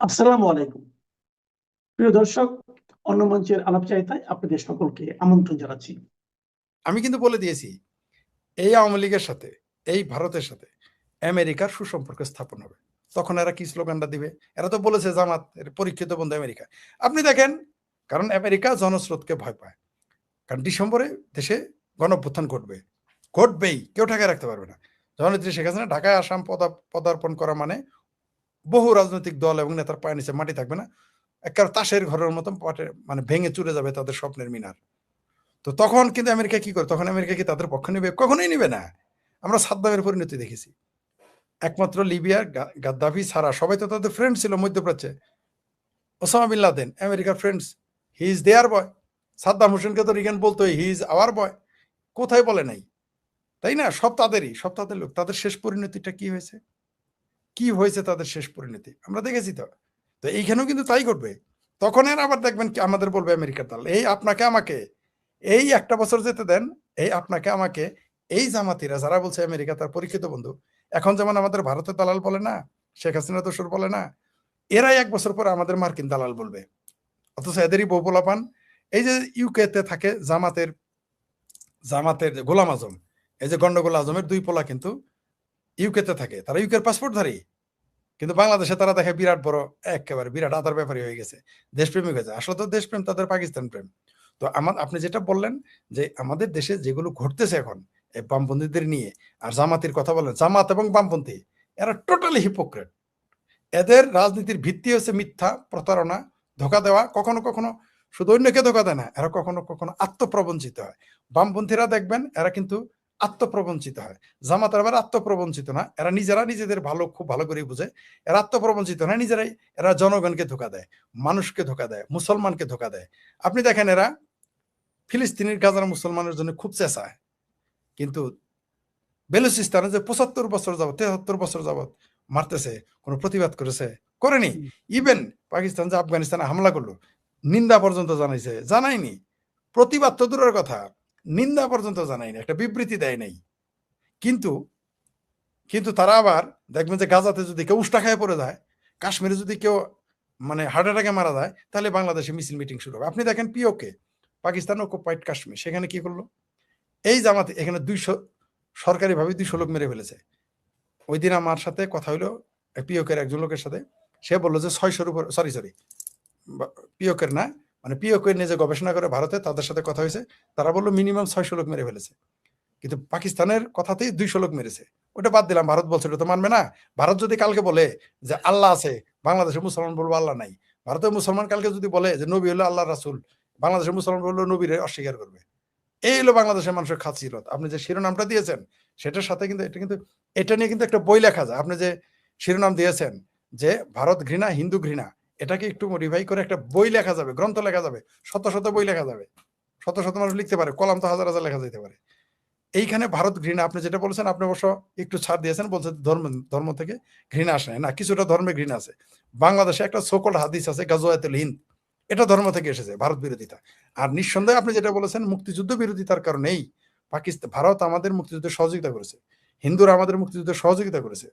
আসসালামু আলাইকুম প্রিয় দর্শক, অন্য মঞ্চের আলাপচারিতায় আপনাদের সকলকে আমন্ত্রণ জানাচ্ছি। আমি কিন্তু বলে দিয়েছি এই আওয়ামী লীগের সাথে এই ভারতের সাথে আমেরিকার সুসম্পর্ক স্থাপন হবে। তখন এরা কি স্লোগানটা দিবে? এরা তো বলেছে জামাত এর পরীক্ষিত বন্ধু আমেরিকা। আপনি দেখেন, কারণ আমেরিকা জনস্রোতকে ভয় পায়। কারণ ডিসেম্বরে দেশে গণঅভ্যুত্থান ঘটবেই, কেউ ঠেকায় রাখতে পারবে না। জননেত্রী শেখ হাসিনা ঢাকায় আসাম পদার্পণ করা মানে বহু রাজনৈতিক দল এবং নেতার পায়ের নিচে মাটি থাকবে না, একেবারে তাসের ঘরের মতন মানে ভেঙে চুরে যাবে তাদের স্বপ্নের মিনার। তো তখন কিন্তু আমেরিকা কি করে? তখন আমেরিকা কি তাদের পক্ষ নেবে? কখনোই নেবে না। আমরা সাদ্দামের পরিণতি দেখেছি। একমাত্র লিবিয়ার গাদ্দাফি ছাড়া সবাই তো তাদের ফ্রেন্ড ছিল মধ্যপ্রাচ্যে। ওসামা বিন লাদেন আমেরিকার ফ্রেন্ডস, হি ইজ দেয়ার বয়। সাদ্দাম হোসেনকে তো রিগান বলতো হি ইজ আওয়ার বয়। কোথায় বলে নাই? তাই না? সব তাদের লোক। তাদের শেষ পরিণতিটা কি হয়েছে? কি হয়েছে তাদের শেষ পরিণতি আমরা দেখেছি। তো এইখানেও কিন্তু তাই ঘটবে। তখন এর আবার দেখবেন কি আমাদের বলবে আমেরিকার দালাল, এই আপনাকে আমাকে এই একটা বছর যেতে দেন, এই আপনাকে আমাকে এই জামাতিরা যারা বলছে আমেরিকা তার পরীক্ষিত বন্ধু, এখন যেমন আমাদের ভারতের দালাল বলে না, শেখ হাসিনা দোসর বলে না, এরাই এক বছর পরে আমাদের মার্কিন দালাল বলবে। অথচ এদেরই বউ পোলাপান এই যে ইউকেতে থাকে জামাতের গোলাম আজম, এই যে গন্ডগোল আজমের দুই পোলা কিন্তু ইউকেতে থাকে, তারা ইউকের পাসপোর্টধারী, কিন্তু বাংলাদেশে তারা দেখে বিরাট বড় একেবারে বিরাট আদার ব্যাপারী হয়ে গেছে, দেশপ্রেমিক হয়েছে। আসলে তো দেশপ্রেম তাদের পাকিস্তান প্রেম। তো আপনি যেটা বললেন যে আমাদের দেশে যেগুলো ঘটতেছে এখন এই বামপন্থীদের নিয়ে, আর জামাতির কথা বলেন, জামাত এবং বামপন্থী এরা টোটালি হিপোক্রেট। এদের রাজনীতির ভিত্তি হচ্ছে মিথ্যা, প্রতারণা, ধোকা দেওয়া। কখনো কখনো শুধু অন্যকে ধোকা দেয় না, এরা কখনো কখনো আত্মপ্রবঞ্চিত হয়। বামপন্থীরা দেখবেন এরা কিন্তু আত্মপ্রবঞ্চিত হয়। জামাত আবার আত্মপ্রবঞ্চিত না, এরা নিজেরা নিজেদের খুব ভালো করে বুঝে। এরা আত্মপ্রবঞ্চিত না, নিজেরাই এরা জনগণকে ধোকা দেয়, মানুষকে ধোকা দেয়, মুসলমানকে ধোকা দেয়। আপনি দেখেন এরা ফিলিস্তিনের গাজার মুসলমানের জন্য খুব চেঁচায়, কিন্তু বেলুচিস্তানে যে ৭৫ বছর যাবত ৭৩ বছর যাবত মারতেছে, কোনো প্রতিবাদ করেনি। ইভেন পাকিস্তান যে আফগানিস্তানে হামলা করলো, নিন্দা পর্যন্ত জানায়নি। প্রতিবাদ তো দূরের কথা, নিন্দা পর্যন্ত জানায়নি, একটা বিবৃতি দেয় নাই। কিন্তু তারা আবার দেখবেন যে গাজাতে যদি কেউ উষ্টা খায় পড়ে যায়, কাশ্মীরে যদি কেউ মানে হার্ট অ্যাটাকে মারা যায়, তাহলে বাংলাদেশে মিছিল মিটিং শুরু হবে। আপনি দেখেন পিওকে, পাকিস্তান অকুপাইড কাশ্মীর, সেখানে কি করলো এই জামাতে? এখানে 200 সরকারিভাবে 200 লোক মেরে ফেলেছে। ওই দিন আমার সাথে কথা হইলো পিওকের একজন লোকের সাথে, সে বললো যে 600-র উপর, সরি পিওকের না, মানে পিওকের নিয়ে যে গবেষণা করে ভারতে, তাদের সাথে কথা হয়েছে, তারা বললো মিনিমাম 600 লোক মেরে ফেলেছে। কিন্তু পাকিস্তানের কথাতেই 200 লোক মেরেছে। ওটা বাদ দিলাম, ভারত বলছে ওটা তো মানবে না। ভারত যদি কালকে বলে যে আল্লাহ আছে, বাংলাদেশের মুসলমান বলবো আল্লাহ নাই। ভারতের মুসলমান কালকে যদি বলে যে নবী হলো আল্লাহ রাসুল, বাংলাদেশের মুসলমান বললো নবীরে অস্বীকার করবে। এই হলো বাংলাদেশের মানুষের খাতিরত। আপনি যে শিরোনামটা দিয়েছেন সেটার সাথে কিন্তু এটা নিয়ে কিন্তু একটা বই লেখা যায়। আপনি যে শিরোনাম দিয়েছেন যে ভারত ঘৃণা, হিন্দু ঘৃণা, এটাকে একটু মডিফাই করে একটা বই লেখা যাবে, গ্রন্থ লেখা যাবে, শত শত বই লেখা যাবে, শত শত মানুষ লিখতে পারে, কলাম তো হাজার হাজার লেখা যেতে পারে। এইখানে ভারত ঘৃণা আপনি যেটা বলেছেন, আপনি অবশ্য একটু ছাড় দিয়েছেন, বলছেন ধর্ম থেকে ঘৃণা আসে না, কিছুটা ধর্মে ঘৃণা আছে। বাংলাদেশে একটা সোকল্ড হাদিস আছে গাজওয়াতুল হিন্দ, এটা ধর্ম থেকে এসেছে, ভারত বিরোধিতা। আর নিঃসন্দেহে আপনি যেটা বলেছেন মুক্তিযুদ্ধ বিরোধিতার কারণেই ভারত আমাদের মুক্তিযুদ্ধে সহযোগিতা করেছে, হিন্দুরা আমাদের মুক্তিযুদ্ধে সহযোগিতা করেছে।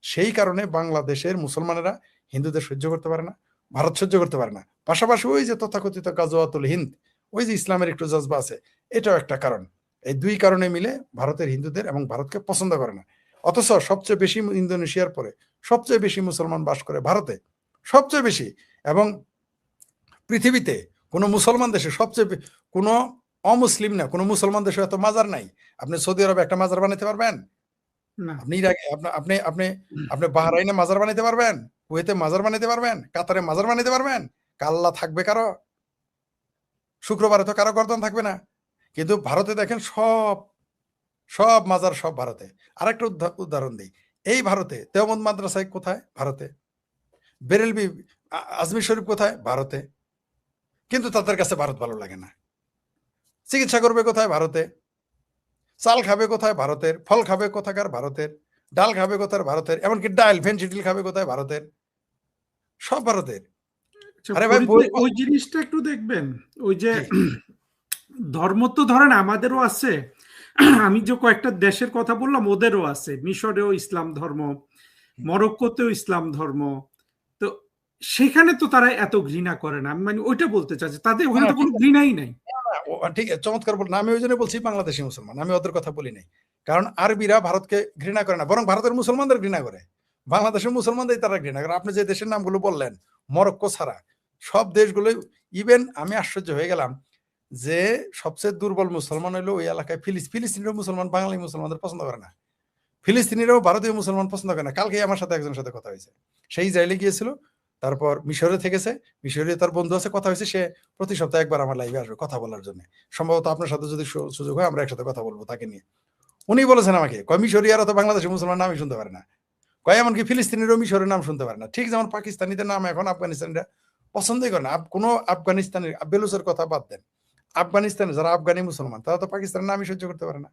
সেই কারণে বাংলাদেশের মুসলমানেরা হিন্দুদের সহ্য করতে পারে না, ভারত সহ্য করতে পারে না। পাশাপাশি ওই যে তথাকথিত গাজওয়াতুল হিন্দ, ওই যে ইসলামের একটু জজবা আছে, এটাও একটা কারণ। এই দুই কারণে মিলে ভারতের হিন্দুদের এবং ভারতকে পছন্দ করে না। অথচ সবচেয়ে বেশি ইন্দোনেশিয়ার পরে সবচেয়ে বেশি মুসলমান বাস করে ভারতে, সবচেয়ে বেশি। এবং পৃথিবীতে কোনো মুসলমান দেশে কোনো অমুসলিম না, কোনো মুসলমান দেশে এত মাজার নাই। আপনি সৌদি আরবে একটা মাজার বানাতে পারবেন? আপনি ইরাকে, আপনি আপনি আপনি বাহরাইনে মাজার বানাতে পারবেন? কুয়েতে মাজার বানাতে পারবেন? কাতারে মাজার বানাতে পারবেন? কাল্লা থাকবে কারো? শুক্রবারে তো কারো গর্দন থাকবে না। কিন্তু ভারতে দেখেন সব মাজার, সব ভারতে। আরেকটা উদাহরণ দিই, এই ভারতে দেওবন্দ মাদ্রাসায় কোথায়? ভারতে। বেরেলবি আজমির শরীফ কোথায়? ভারতে। কিন্তু তাদের কাছে ভারত ভালো লাগে না। চিকিৎসা করবে কোথায়? ভারতে। চাল খাবে কোথায়? ভারতের। ফল খাবে কোথাকার? ভারতের। ডাল খাবে কোথায়? ভারতের। এমনকি ডাল ভেন্সিডিল খাবে কোথায়? ভারতের। সব ভারতের। আরে ভাই ওই জিনিসটা একটু দেখবেন, ওই যে ধর্ম তো ধরেন আমাদেরও আছে, আমি যে কয়েকটা দেশের কথা বললাম ওদেরও আছে। মিশরেও ইসলাম ধর্ম, মরক্কোতেও ইসলাম ধর্ম। তো সেখানে তো তারা এত ঘৃণা করে না, আমি মানে ওইটা বলতে চাচ্ছি, তাদের ওখানে তো কোনো ঘৃণাই নাই। ঠিক আছে, চমৎকার বল না, আমি ওই জন্য বলছি বাংলাদেশি মুসলমান, আমি ওদের কথা বলি নাই। কারণ আরবিরা ভারতকে ঘৃণা করে না, বরং ভারতের মুসলমানদের ঘৃণা করে, বাংলাদেশের মুসলমানদের তারা ঘৃণা করে। আপনি যে দেশের নামগুলো বললেন মরক্কো ছাড়া সব দেশগুলো, ইভেন আমি আশ্চর্য হয়ে গেলাম যে সবচেয়ে দুর্বল মুসলমান হইলো ওই এলাকায় ফিলিস্তিনিরও মুসলমান বাঙালি মুসলমানদের পছন্দ করে না, ফিলিস্তিনিরাও ভারতীয় মুসলমান পছন্দ করে না। কালকে আমার সাথে একজনের সাথে কথা হয়েছে, সেই ইসরায়েলে গিয়েছিল, তারপর মিশরে থেকেছে, মিশরে তার বন্ধু আছে, কথা হয়েছে, সে প্রতি সপ্তাহে একবার আমার লাইভে আসবে কথা বলার জন্য। সম্ভবত আপনার সাথে যদি সুযোগ হয় আমরা একসাথে কথা বলবো তাকে নিয়ে। উনি বলেছেন আমাকে, কয় মিশরিয়ারা তো বাংলাদেশের মুসলমান নামই শুনতে পারে না, কয় এমনকি ফিলিস্তিনিরও মিশরের নাম শুনতে পারে না। ঠিক যেমন পাকিস্তানিদের নাম এখন আফগানিস্তানিরা পছন্দই করে না। কোনো আফগানিস্তানের বেলুচের কথা বাদ দেন, আফগানিস্তানে যারা আফগানি মুসলমান তারা তো পাকিস্তানের নামই সহ্য করতে পারে না।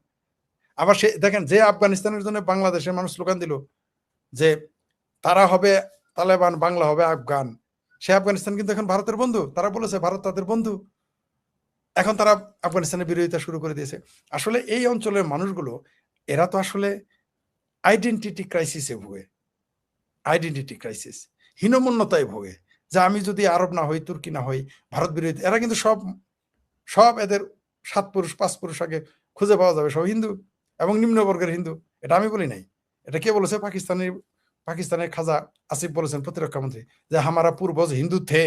আবার সে দেখেন, যে আফগানিস্তানের জন্য বাংলাদেশের মানুষ স্লোগান দিল যে তারা হবে তালেবান, বাংলা হবে আফগান, সে আফগানিস্তান কিন্তু এখন ভারতের বন্ধু, তারা বলেছে ভারত তাদের বন্ধু, এখন তারা আফগানিস্তানের বিরোধিতা শুরু করে দিয়েছে। আসলে এই অঞ্চলের মানুষগুলো এরা তো আসলে আইডেন্টিটি ক্রাইসিসে ভোগে, আইডেন্টিটি ক্রাইসিস, হীনমন্যতায় ভোগে, যে আমি যদি আরব না হই, তুর্কি না হই, ভারত বিরোধী। এরা কিন্তু সব সব এদের 7 পুরুষ 5 পুরুষ আগে খুঁজে পাওয়া যাবে, সব হিন্দু এবং নিম্নবর্গের হিন্দু। এটা আমি বলি নাই, এটা কে বলেছে? পাকিস্তানের খাজা আসিফ বলেছেন, প্রতিরক্ষা মন্ত্রী, যে হামারা পূর্বজ হিন্দু থে।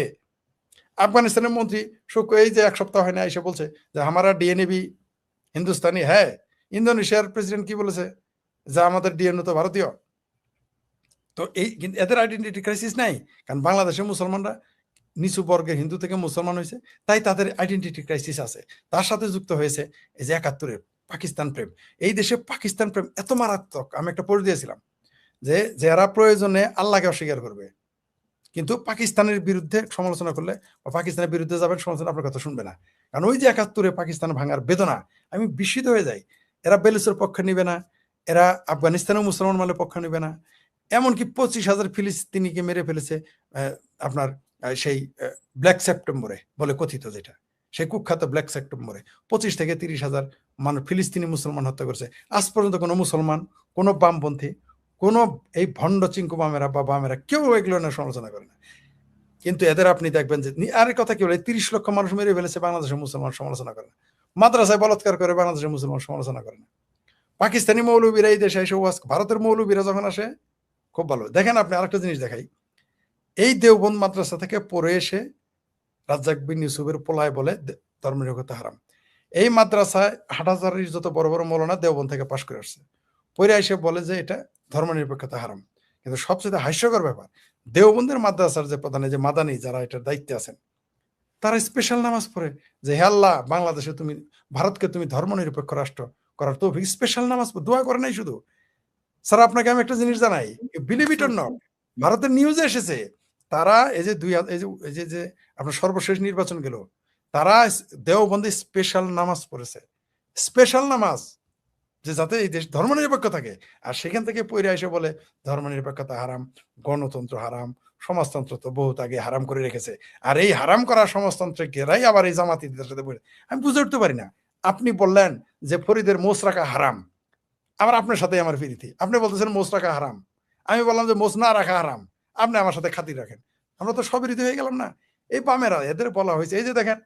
আফগানিস্তানের মন্ত্রী এই যে 1 সপ্তাহ হয় না এসে বলছে যে হামারা ডিএনএ ভি হিন্দুস্তানি হ্যাঁ। ইন্দোনেশিয়ার প্রেসিডেন্ট কি বলেছে? যে আমাদের ডিএনএ তো ভারতীয়। তো এই এদের আইডেন্টিটি ক্রাইসিস নাই, কারণ বাংলাদেশের মুসলমানরা নিচু বর্গের হিন্দু থেকে মুসলমান হয়েছে, তাই তাদের আইডেন্টিটি ক্রাইসিস আছে। তার সাথে যুক্ত হয়েছে এই যে 71-এর পাকিস্তান প্রেম। এই দেশে পাকিস্তান প্রেম এত মারাত্মক, আমি একটা পড়ে দিয়েছিলাম যে যারা প্রয়োজনে আল্লাহকে অস্বীকার করবে, কিন্তু পাকিস্তানের বিরুদ্ধে সমালোচনা করলে বা পাকিস্তানের বিরুদ্ধে যাবেন, সমালোচনা আপনার কথা শুনবে না। কারণ ওই যে 71-এ পাকিস্তান ভাঙার বেদনা, আমি বিস্মিত হয়ে যাই। এরা বেলুচের পক্ষে নিবে না, এরা আফগানিস্তানের মুসলমান মালের পক্ষ নিবে না, এমনকি 25,000 ফিলিস্তিনিকে মেরে ফেলেছে আপনার সেই ব্ল্যাক সেপ্টেম্বরে বলে কথিত, যেটা সেই কুখ্যাত ব্ল্যাক সেপ্টেম্বরে 25 থেকে 30,000 মানুষ ফিলিস্তিনি মুসলমান হত্যা করেছে। আজ পর্যন্ত কোনো মুসলমান, কোনো বামপন্থী, কোনো এই ভণ্ড চিঙ্কু বামেরা বা বামেরা কেউ এগুলো না সমালোচনা করে না। কিন্তু এদের আপনি দেখবেন যে আরেক কথা কি বলে, 30 লক্ষ মানুষ মেরে ফেলেছে, বাংলাদেশের মুসলমান সমালোচনা করে না। মাদ্রাসায় বলাৎকার করে, বাংলাদেশের মুসলমান সমালোচনা করে না। পাকিস্তানি মৌলবীরা এই দেশে এসে ভারতের মৌলবীরা যখন আসে খুব ভালো। দেখেন আপনি আরেকটা জিনিস দেখাই, এই দেওবন্দ মাদ্রাসা থেকে পড়ে এসে রাজ্জাক বিন ইউসুফের পোলায় বলে ধর্মনিরপেক্ষতা হারাম। এই মাদ্রাসায় হাটহাজারির যত বড় বড় মৌলানা দেওবন্দ থেকে পাশ করে আসছে, পড়ে এসে বলে যে এটা ধর্মনিরপেক্ষতা হারাম। কিন্তু সবচেয়ে হাস্যকর ব্যাপার, দেওবন্দের মাদ্রাসার যে প্রধান, যে মাদানি যারা এটার দায়িত্বে আছেন, তারা স্পেশাল নামাজ পড়ে যে হে আল্লাহ, বাংলাদেশে তুমি, ভারতকে তুমি ধর্মনিরপেক্ষ রাষ্ট্র করার তো স্পেশাল নামাজ দোয়া করে নাই শুধু। স্যার আপনাকে আমি একটা জিনিস জানাই, বিলিভ ইট অর নট, ভারতের নিউজে এসেছে, তারা এই যে আপনার সর্বশেষ নির্বাচন গেল, তারা দেওবন্দে স্পেশাল নামাজ পড়েছে, স্পেশাল নামাজ, যে যাতে এই দেশ ধর্মনিরপেক্ষ থাকে। আর সেখান থেকে পড়ে এসে বলে ধর্মনিরপেক্ষতা হারাম, গণতন্ত্র হারাম, সমাজতন্ত্র তো বহুত আগে হারাম করে রেখেছে। আর এই হারাম করা সমাজতন্ত্রে ঘেরাই আবার এই জামাতিদের সাথে পড়ে। আমি বুঝে উঠতে পারি না। আপনি বললেন যে ফরিদের মোষ রাখা হারাম, আমার আপনার সাথে আমার ফিরিতি, আপনি বলতেছেন মোষ রাখা হারাম, আমি বললাম যে মোষ না রাখা হারাম, আপনি আমার সাথে খাতির রাখেন, আমরা তো সব রীতি হয়ে গেলাম না। এই বামেরা, এদের বলা হয়েছে, এই যে দেখেন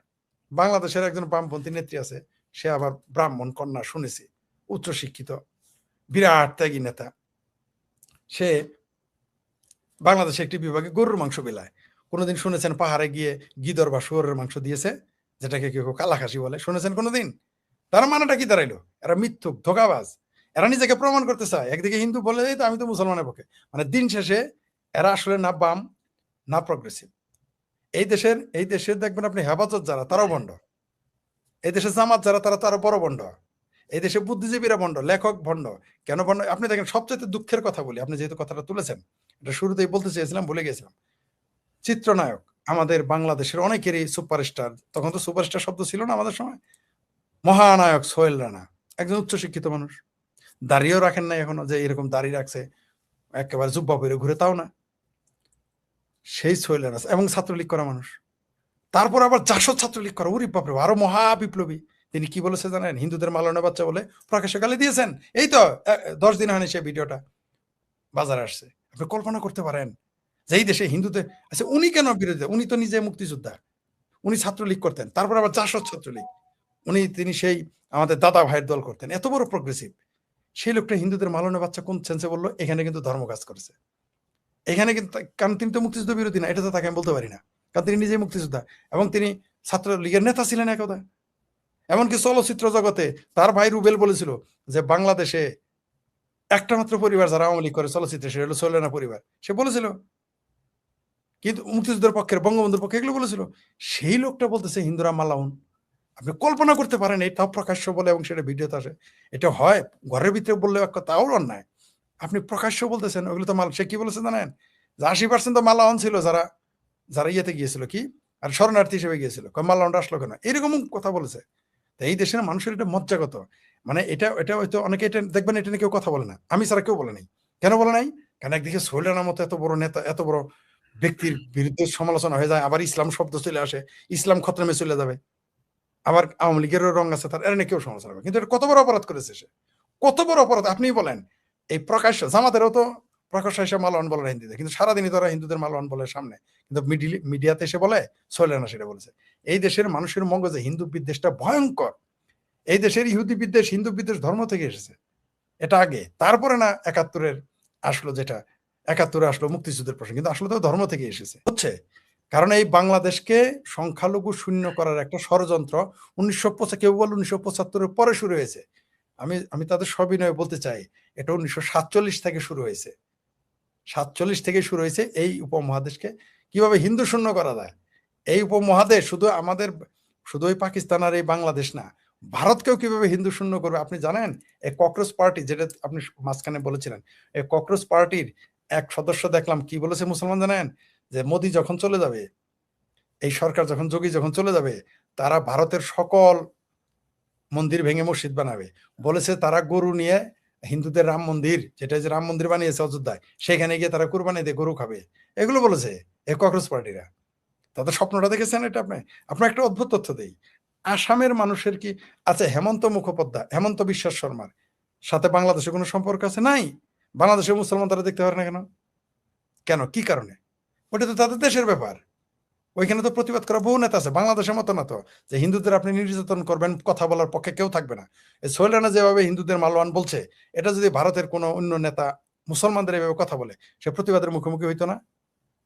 বাংলাদেশের একজন বামপন্থী নেত্রী আছে, সে আবার ব্রাহ্মণ কন্যা, শুনেছি, উচ্চশিক্ষিত, বিরাট ত্যাগী নেতা, সে বাংলাদেশে একটি বিভাগে গরুর মাংস বিলায়। কোনোদিন শুনেছেন পাহাড়ে গিয়ে গিদর বা শুয়োরের মাংস দিয়েছে, যেটাকে কেউ কালাখাসি বলে, শুনেছেন কোনোদিন? তার মানেটা কি দাঁড়াইলো? এরা মিথ্যুক, ধোঁকাবাজ, এরা নিজেকে প্রমাণ করতে চায়। একদিকে হিন্দু বলে তো আমি তো মুসলমানের পক্ষে, মানে দিন শেষে এরা আসলে না বাম না প্রগ্রেসিভ। এই দেশের দেখবেন আপনি হেফাজত যারা, তারাও ভণ্ড। এই দেশের জামাত যারা, তারা বড় ভণ্ড। এই দেশে বুদ্ধিজীবীরা ভণ্ড, লেখক ভণ্ড। কেন ভণ্ড? আপনি দেখেন, সবচেয়ে দুঃখের কথা বলি, আপনি যেহেতু কথাটা তুলেছেন, এটা শুরুতেই বলতে চেয়েছিলাম, ভুলে গেছিলাম। চিত্রনায়ক আমাদের বাংলাদেশের অনেকেরই সুপারস্টার, তখন তো সুপারস্টার শব্দ ছিল না আমাদের সময়, মহানায়ক সোহেল রানা, একজন উচ্চশিক্ষিত মানুষ, দাড়িও রাখেন না এখনো, যে এরকম দাড়ি রাখছে একেবারে জুব্বা পরে ঘুরে, তাও না। সেই সোহেল রানা এবং ছাত্রলীগ করা মানুষ, তারপর আবার জাসদ ছাত্রলীগ করা, উরি বাপরে, আরো মহা বিপ্লবী। তিনি কি বলেছে জানেন? হিন্দুদের মালানা বাচ্চা বলে প্রকাশ্যে গালি দিয়েছেন। এই তো 10 দিন হয়নি সেই ভিডিওটা বাজারে আসছে। আপনি কল্পনা করতে পারেন যেই দেশে হিন্দুদের, আচ্ছা উনি কেন বিরোধিতা? উনি তো নিজে মুক্তিযোদ্ধা, উনি ছাত্রলীগ করতেন, তারপর আবার জাসদ ছাত্রলীগ, তিনি সেই আমাদের দাদা ভাইয়ের দল করতেন, এত বড় প্রোগ্রেসিভ। সেই লোকটা হিন্দুদের মালনে বাচ্চা কোন সেন্সে বললো এখানে কিন্তু ধর্ম কাজ করেছে এখানে কিন্তু, কারণ তিনি তো মুক্তিযুদ্ধ বিরোধী না, এটা তো তাকে আমি বলতে পারি না, কারণ তিনি নিজেই মুক্তিযোদ্ধা এবং তিনি ছাত্রলীগের নেতা ছিলেন একদা। এমনকি চলচ্চিত্র জগতে তার ভাই রুবেল বলেছিল যে বাংলাদেশে একটা মাত্র পরিবার যারা আওয়ামী লীগ করে চলচ্চিত্রে, সেটা হলো সোলেনা পরিবার, সে বলেছিল। কিন্তু মুক্তিযুদ্ধের পক্ষের, বঙ্গবন্ধুর পক্ষে এগুলো বলেছিল। সেই লোকটা বলতেছে হিন্দুরা মালাউন। আপনি কল্পনা করতে পারেন এটাও প্রকাশ্য বলে এবং সেটা ভিডিওতে আসে। এটা হয় ঘরের ভিতরে বললে এক কথা, তাও অন্যায়। আপনি প্রকাশ্য বলতেছেন ওগুলো তো মাল। সে কি বলেছে জানেন? যে 80% তো মালাউন ছিল যারা যারা ইয়েতে গিয়েছিল, কি আর শরণার্থী হিসেবে গিয়েছিল, মালাউনরা আসলো কেন, এরকম কথা বলেছে। তো এই দেশের মানুষের এটা মজ্জাগত, মানে এটা এটা হয়তো অনেকে এটা দেখবেন, এটা নিয়ে কেউ কথা বলে না, আমি ছাড়া কেউ বলে নাই। কেন বলে নাই? কারণ একদিকে সোহেলানার মতো এত বড় নেতা, এত বড় ব্যক্তির বিরুদ্ধে সমালোচনা হয়ে যায়, আবার ইসলাম শব্দ চলে আসে, ইসলাম খতমে চলে যাবে, আবার আওয়ামী লীগেরও রং আছে তার, এর নিয়ে কেউ সমালোচনা হবে। কিন্তু এটা কত বড় অপরাধ করেছে সে, কত বড় অপরাধ আপনি বলেন। এই প্রকাশ্য, জামাতেরও তো প্রকাশ্য এসে মালাওয়ান বলে হিন্দুদের, কিন্তু সারাদিনই তারা হিন্দুদের মালাওয়ান বলে সামনে, কিন্তু মিডিয়াতে এসে বলে সোহেলানা সেটা বলেছে। এই দেশের মানুষের মগজে হিন্দু বিদ্বেষটা ভয়ঙ্কর। এই দেশের ইহুদি বিদ্বেষ, হিন্দু বিদ্বেষ ধর্ম থেকে এসেছে, এটা আগে, তারপরে না 71-এর আসলো, যেটা 71-এ আসলো মুক্তিযুদ্ধের প্রশ্ন, কিন্তু আসলে তো ধর্ম থেকে এসেছে হচ্ছে। কারণ এই বাংলাদেশকে সংখ্যালঘু শূন্য করার একটা ষড়যন্ত্র 1975 পরে শুরু হয়েছে। আমি তাদের সবিনয়ে বলতে চাই, এটা 1947 থেকে শুরু হয়েছে। 47 থেকে শুরু হয়েছে এই উপমহাদেশকে কিভাবে হিন্দু শূন্য করা যায়। এই উপমহাদেশ শুধু ওই পাকিস্তান আর এই বাংলাদেশ না, ভারতকেও কিভাবে হিন্দু শূন্য করবে আপনি জানেন? এই ককরোচ পার্টি, যেটা আপনি মাঝখানে বলেছিলেন, এই ককরোচ পার্টির এক সদস্য দেখলাম কি বলেছে মুসলমান জানেন? যে মোদি যখন চলে যাবে, এই সরকার যখন, যোগী যখন চলে যাবে, তারা ভারতের সকল মন্দির ভেঙে মসজিদ বানাবে। বলেছে তারা গরু নিয়ে হিন্দুদের রাম মন্দির, যেটা যে রাম মন্দির বানিয়েছে অযোধ্যায়, সেখানে গিয়ে তারা কুরবানি দিয়ে গরু খাবে। এগুলো বলেছে এই ককরোচ পার্টিরা। তাদের স্বপ্নটা দেখেছেন এটা? আপনার একটা অদ্ভুত তথ্য দেই, আসামের মানুষের কি, আচ্ছা হেমন্ত বিশ্বাস শর্মার সাথে বাংলাদেশের কোনো সম্পর্ক আছে? নাই। বাংলাদেশের মুসলমান তারা দেখতে পারে না কেন? কেন, কি কারণে? ওটা তো তাদের দেশের ব্যাপার। ওইখানে তো প্রতিবাদ করা বহু নেতা আছে, বাংলাদেশের মতো না তো যে হিন্দুদের আপনি নির্যাতন করবেন, কথা বলার পক্ষে কেউ থাকবে না। এই সোহেলানা যেভাবে হিন্দুদের মালওয়ান বলছে, এটা যদি ভারতের কোনো অন্য নেতা মুসলমানদের এভাবে কথা বলে, সে প্রতিবাদের মুখোমুখি হইতো না?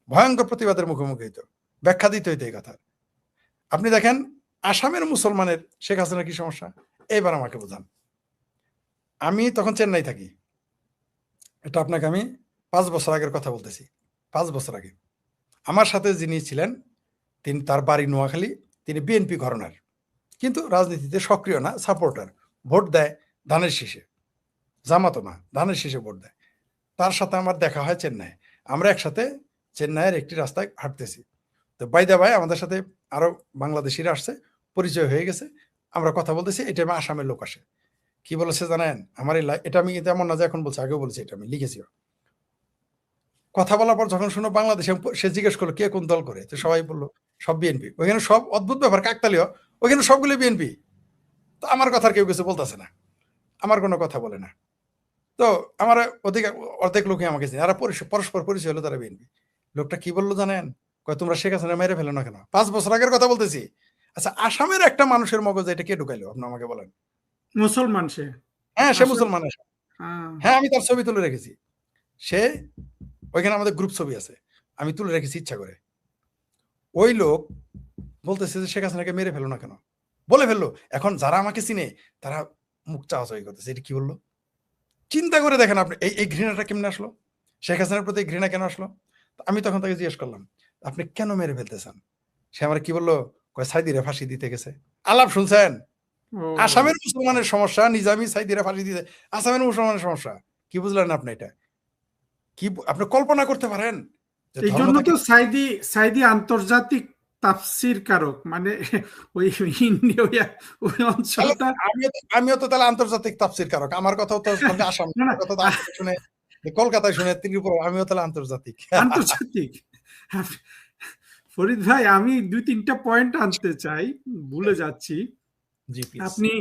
ভয়ঙ্কর প্রতিবাদের মুখোমুখি হইতো, ব্যাখ্যা দিতে হইতো এই কথা। আপনি দেখেন আসামের মুসলমানের শেখ হাসিনার কি সমস্যা, এইবার আমাকে বোঝান। আমি তখন চেন্নাই থাকি, এটা আপনাকে আমি 5 বছর আগের কথা বলতেছি। 5 বছর আগে আমার সাথে যিনি ছিলেন, তিনি, তার বাড়ি নোয়াখালী, তিনি বিএনপি ঘরানার, কিন্তু রাজনীতিতে সক্রিয় না, সাপোর্টার, ভোট দেয় ধানের শীষে, জামাতো না, ধানের শীষে ভোট দেয়। তার সাথে আমার দেখা হয় চেন্নাই, আমরা একসাথে চেন্নাইয়ের একটি রাস্তায় হাঁটতেছি। তো বাইদা ভাই আমাদের সাথে আরো বাংলাদেশিরা আসছে, পরিচয় হয়ে গেছে, আমরা কথা বলতেছি। এটা আমি আসামের লোক আসে, কি বলেছে জানেন? আমার এটা আমি তেমন না যে এখন বলছি, আগেও বলছি, এটা আমি লিখেছি। কথা বলার পর যখন শুনো বাংলাদেশে, সে জিজ্ঞেস করলো কে কোন দল করে, তো সবাই বললো সব বিএনপি। ওইখানে সব, অদ্ভুত ব্যাপার, কাকতালীয়, ওইখানে সবগুলো বিএনপি। তো আমার কথার কেউ কিছু বলতেছে না, আমার কোনো কথা বলে না। তো আমার অর্ধেক লোকই আমাকে চিনে, আর পরস্পর পরিচয় হলো তারা বিএনপি। লোকটা কি বললো জানেন? কয় তোমরা শেখ হাসিনা মেরে ফেলো না কেন? 5 বছর আগের কথা বলতেছি। আচ্ছা, আসামের একটা মানুষের মগজে এটা কে ঢুকাইলো আপনি আমাকে বলেন? মুসলমান সে। হ্যাঁ, সে মুসলমান। হ্যাঁ, হ্যাঁ, আমি তার ছবি তুলে রেখেছি। সে, ওইখানে আমাদের গ্রুপ ছবি আছে, আমি তুলে রেখেছি ইচ্ছা করে। ওই লোক বলতেছে যে শেখ হাসিনাকে মেরে ফেলো না কেন, বলে ফেললো। এখন যারা আমাকে চিনে তারা মুখ চাওয়াচাই করতেছে, এটা কি বললো? চিন্তা করে দেখেন আপনি, এই ঘৃণাটা কেমনে আসলো? শেখ হাসিনার প্রতি ঘৃণা কেন আসলো? আমি তখন তাকে জিজ্ঞেস করলাম আপনি কেন মেরে ফেলতে চান? সে আমার কি বললো? কয় সাইদিরে ফাঁসি দিতে গেছে। আলাপ শুনছেন? আসামের মুসলমানের সমস্যা, নিজামী সাইদিরে ফাঁসি দিতে, আসামের মুসলমানের সমস্যা। কি বুঝলেন আপনি? এটা কি আপনি কল্পনা করতে পারেন? এই জন্য তো সাইদি আন্তর্জাতিক তাফসির কারক, মানে ওই ইন্ডিয়া, ওই অঞ্চলটা। আমিও তো তাহলে আন্তর্জাতিক তাফসির কারক। আমার কথাও তো আসাম, কথা তো শুনে কলকাতায় শুনে ত্রিপুরা, আমিও তাহলে আন্তর্জাতিক। ফরিদ ভাই, আমি 2-3টা পয়েন্ট আনতে চাই, ভুলে যাচ্ছি। আপনি